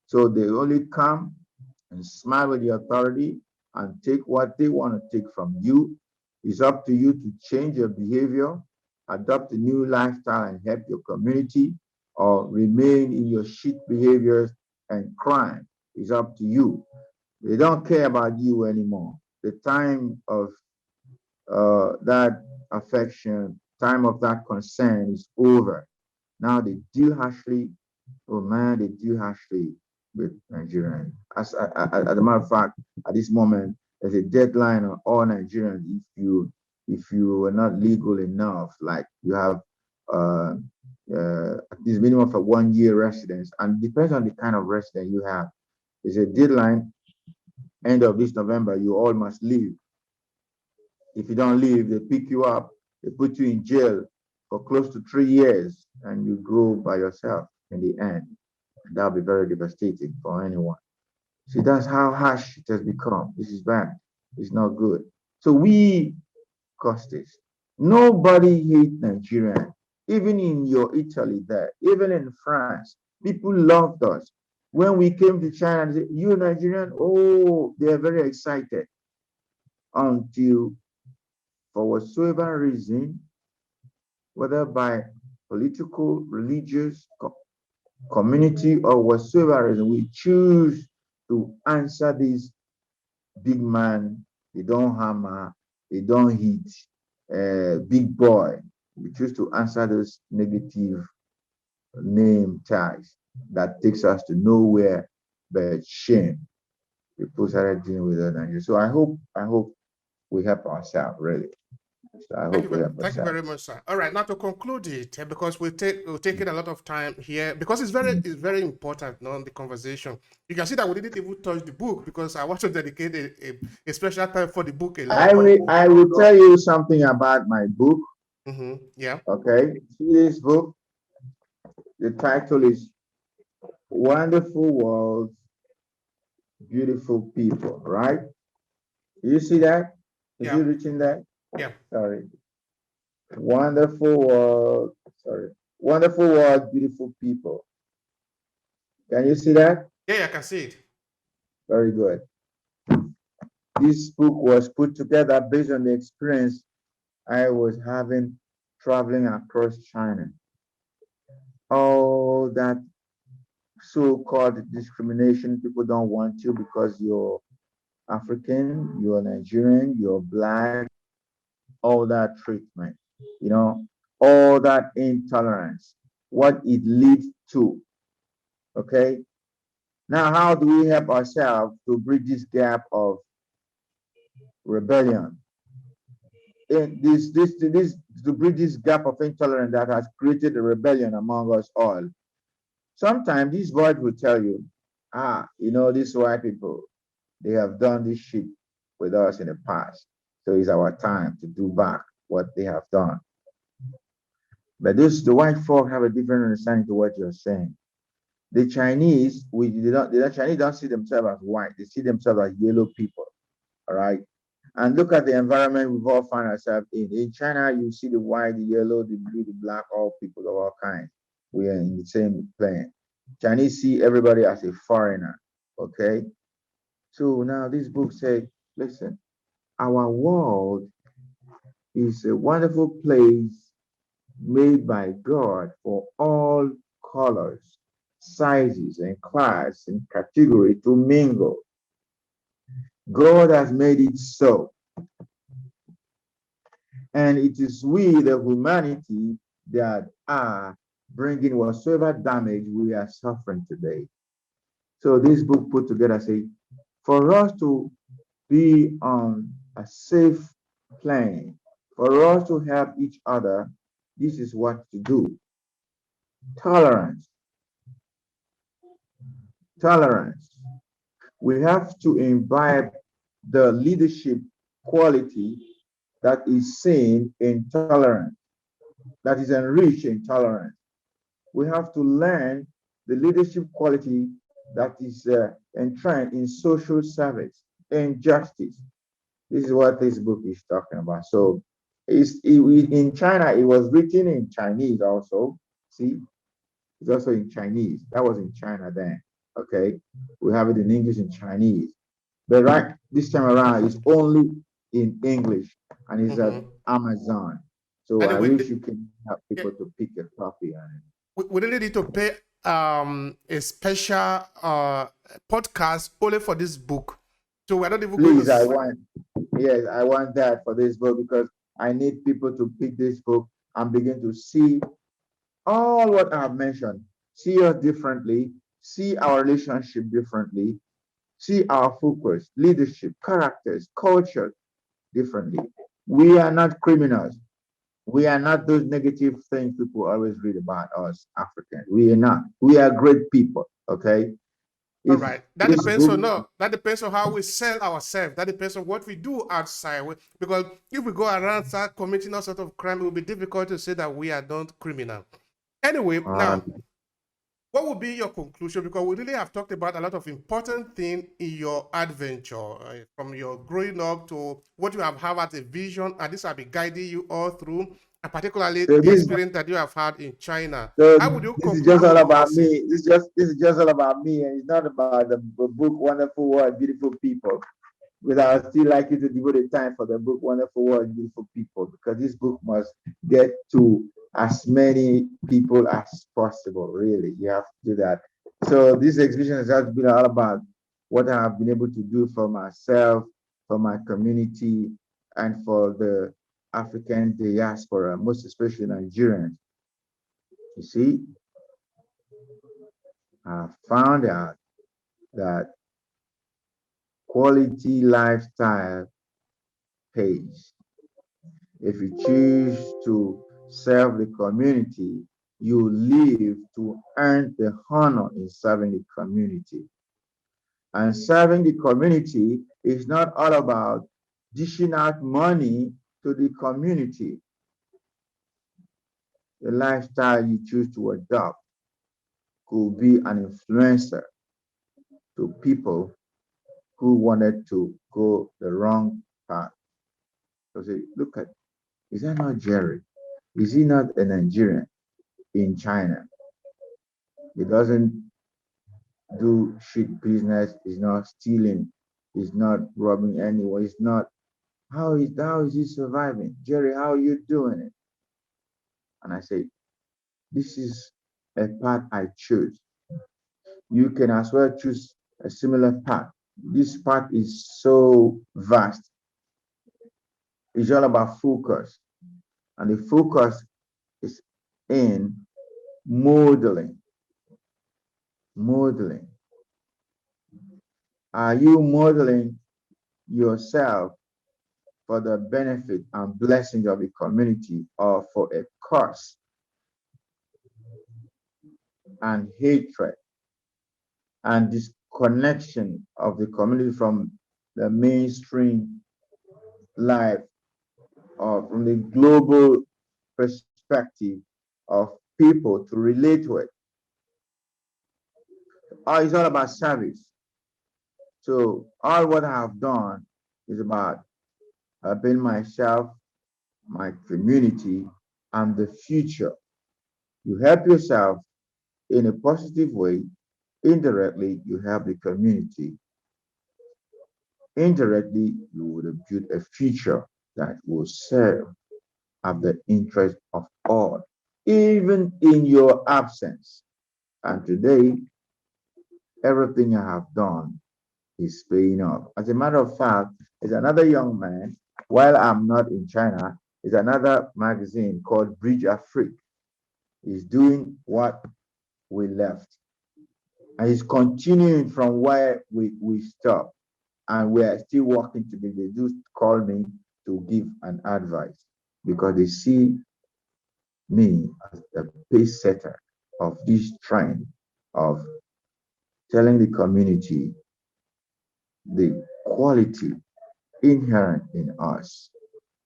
B: So they only come and smile with the authority and take what they want to take from you. It's up to you to change your behavior, adopt a new lifestyle, and help your community, or remain in your shit behaviors and crime. It's up to you. They don't care about you anymore. The time of that affection, time of that concern is over. Now they deal harshly. Oh man, they deal harshly with Nigerians. As a matter of fact, at this moment, there's a deadline on all Nigerians. If you are not legal enough, like you have at least minimum for 1 year residence, and depends on the kind of residence you have. There's a deadline. End of this November, you all must leave. If you don't leave, they pick you up, they put you in jail for close to 3 years, and you go by yourself in the end. And that'll be very devastating for anyone. See, that's how harsh it has become. This is bad. It's not good. So we caused this. Nobody hates Nigerian. Even in your Italy there, even in France, people loved us. When we came to China, they said, you Nigerian? Oh, they're very excited. Until for whatsoever reason, whether by political, religious, community, or whatsoever reason, we choose to answer this big man. They don't hammer, they don't hit, big boy. We choose to answer those negative name tags that takes us to nowhere but shame. People started dealing with that Nigeria. So I hope we help ourselves really. So I hope we
A: Thank you very
B: emphasize.
A: much, sir. All right, now to conclude it, because we're taking a lot of time here, because it's very important, no, the conversation. You can see that we didn't even touch the book because I want to dedicate a special time for the book alone.
B: I will tell you something about my book.
A: Yeah,
B: Okay. See this book? The title is Wonderful World, Beautiful People, right? You see that? Is
A: yeah,
B: it reaching that?
A: yeah,
B: Sorry. Wonderful world. Sorry. Wonderful world, beautiful people. Can you see that?
A: yeah, I can see it.
B: Very good. This book was put together based on the experience I was having traveling across China. All that so-called discrimination, people don't want you because you're African, you're Nigerian, you're black, all that treatment, you know, all that intolerance, what it leads to. Okay. Now, how do we help ourselves to bridge this gap of rebellion? In this to bridge this gap of intolerance that has created a rebellion among us all. Sometimes these words will tell you, these white people, they have done this shit with us in the past. So it's our time to do back what they have done. But the white folk have a different understanding to what you're saying. The Chinese, the Chinese don't see themselves as white. They see themselves as yellow people. All right. And look at the environment we've all found ourselves in. In China, you see the white, the yellow, the blue, the black, all people of all kinds. We are in the same plane. Chinese see everybody as a foreigner. Okay. So now this book says, listen, our world is a wonderful place made by God for all colors, sizes, and class and category to mingle. God has made it so. And it is we, the humanity, that are bringing whatsoever damage we are suffering today. So this book put together say, for us to be on a safe plane, for us to help each other, this is what to do. Tolerance. Tolerance. We have to imbibe the leadership quality that is seen in tolerance, that is enriched in tolerance. We have to learn the leadership quality that is enshrined in social service and justice. This is what this book is talking about. So in China, it was written in Chinese also. See, it's also in Chinese. That was in China then. Okay. We have it in English and Chinese. But right this time around, it's only in English and it's at Amazon. So I
A: Anyway,
B: wish you can help
A: yeah,
B: people to pick a copy on it.
A: we really need to pay a special podcast only for this book. So we're not even going to.
B: Please, I want that for this book because I need people to pick this book and begin to see all what I have mentioned. See us differently, see our relationship differently, see our focus, leadership, characters, culture differently. We are not criminals. We are not those negative things people always read about us Africans. We are not. We are great people. Okay.
A: All
B: If
A: right. That
B: this
A: depends
B: book,
A: on no. That depends on how we sell ourselves. That depends on what we do outside. Because if we go around start committing all sort of crime, it will be difficult to say that we are not criminal. Anyway,
B: uh,
A: now what would be your conclusion? Because we really have talked about a lot of important things in your adventure, from your growing up to what you have had as a vision, and this have been guiding you all through, and particularly
B: so
A: the
B: this
A: experience that you have had in China.
B: so
A: How would you
B: this is just all
A: conclude
B: about
A: this?
B: me. This is just all about me, and it's not about the book Wonderful World, Beautiful People. But I would still like you to devote the time for the book Wonderful World, Beautiful People, because this book must get to as many people as possible. Really, you have to do that. So this exhibition has just been all about what I have been able to do for myself, for my community, and for the African diaspora, most especially Nigerians. You see, I found out that quality lifestyle pays. If you choose to serve the community, you live to earn the honor in serving the community. And serving the community is not all about dishing out money to the community. The lifestyle you choose to adopt could be an influencer to people who wanted to go the wrong path. So say, look at, is that not Jerry? Is he not a Nigerian in China? He doesn't do shit business, he's not stealing, he's not robbing anyone, he's not. How is he surviving? Jerry, how are you doing it? And I say, this is a path I choose. You can as well choose a similar path. This path is so vast. It's all about focus. And the focus is in modeling. Modeling. Are you modeling yourself for the benefit and blessings of the community, or for a curse and hatred and disconnection of the community from the mainstream life, or from the global perspective of people to relate to it? It's all about service. So all what I have done is about helping myself, my community, and the future. You help yourself in a positive way. Indirectly, you help the community. Indirectly, you would have built a future that will serve at the interest of all, even in your absence. And today, everything I have done is paying off. As a matter of fact, there's another young man, while I'm not in China, there's another magazine called Bridge Afrique. He's doing what we left. And he's continuing from where we stopped. And we are still working together. They do call me to give an advice because they see me as the pace setter of this trend of telling the community the quality inherent in us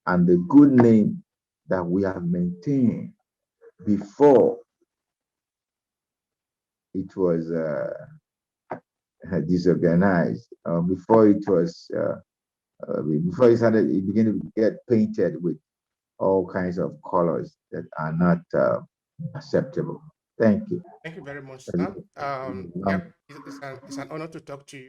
B: and the good name that we have maintained before it was disorganized, before it began to get painted with all kinds of colors that are not acceptable. Thank you.
A: Thank you very much, sir. Yep, it's an honor to talk to you.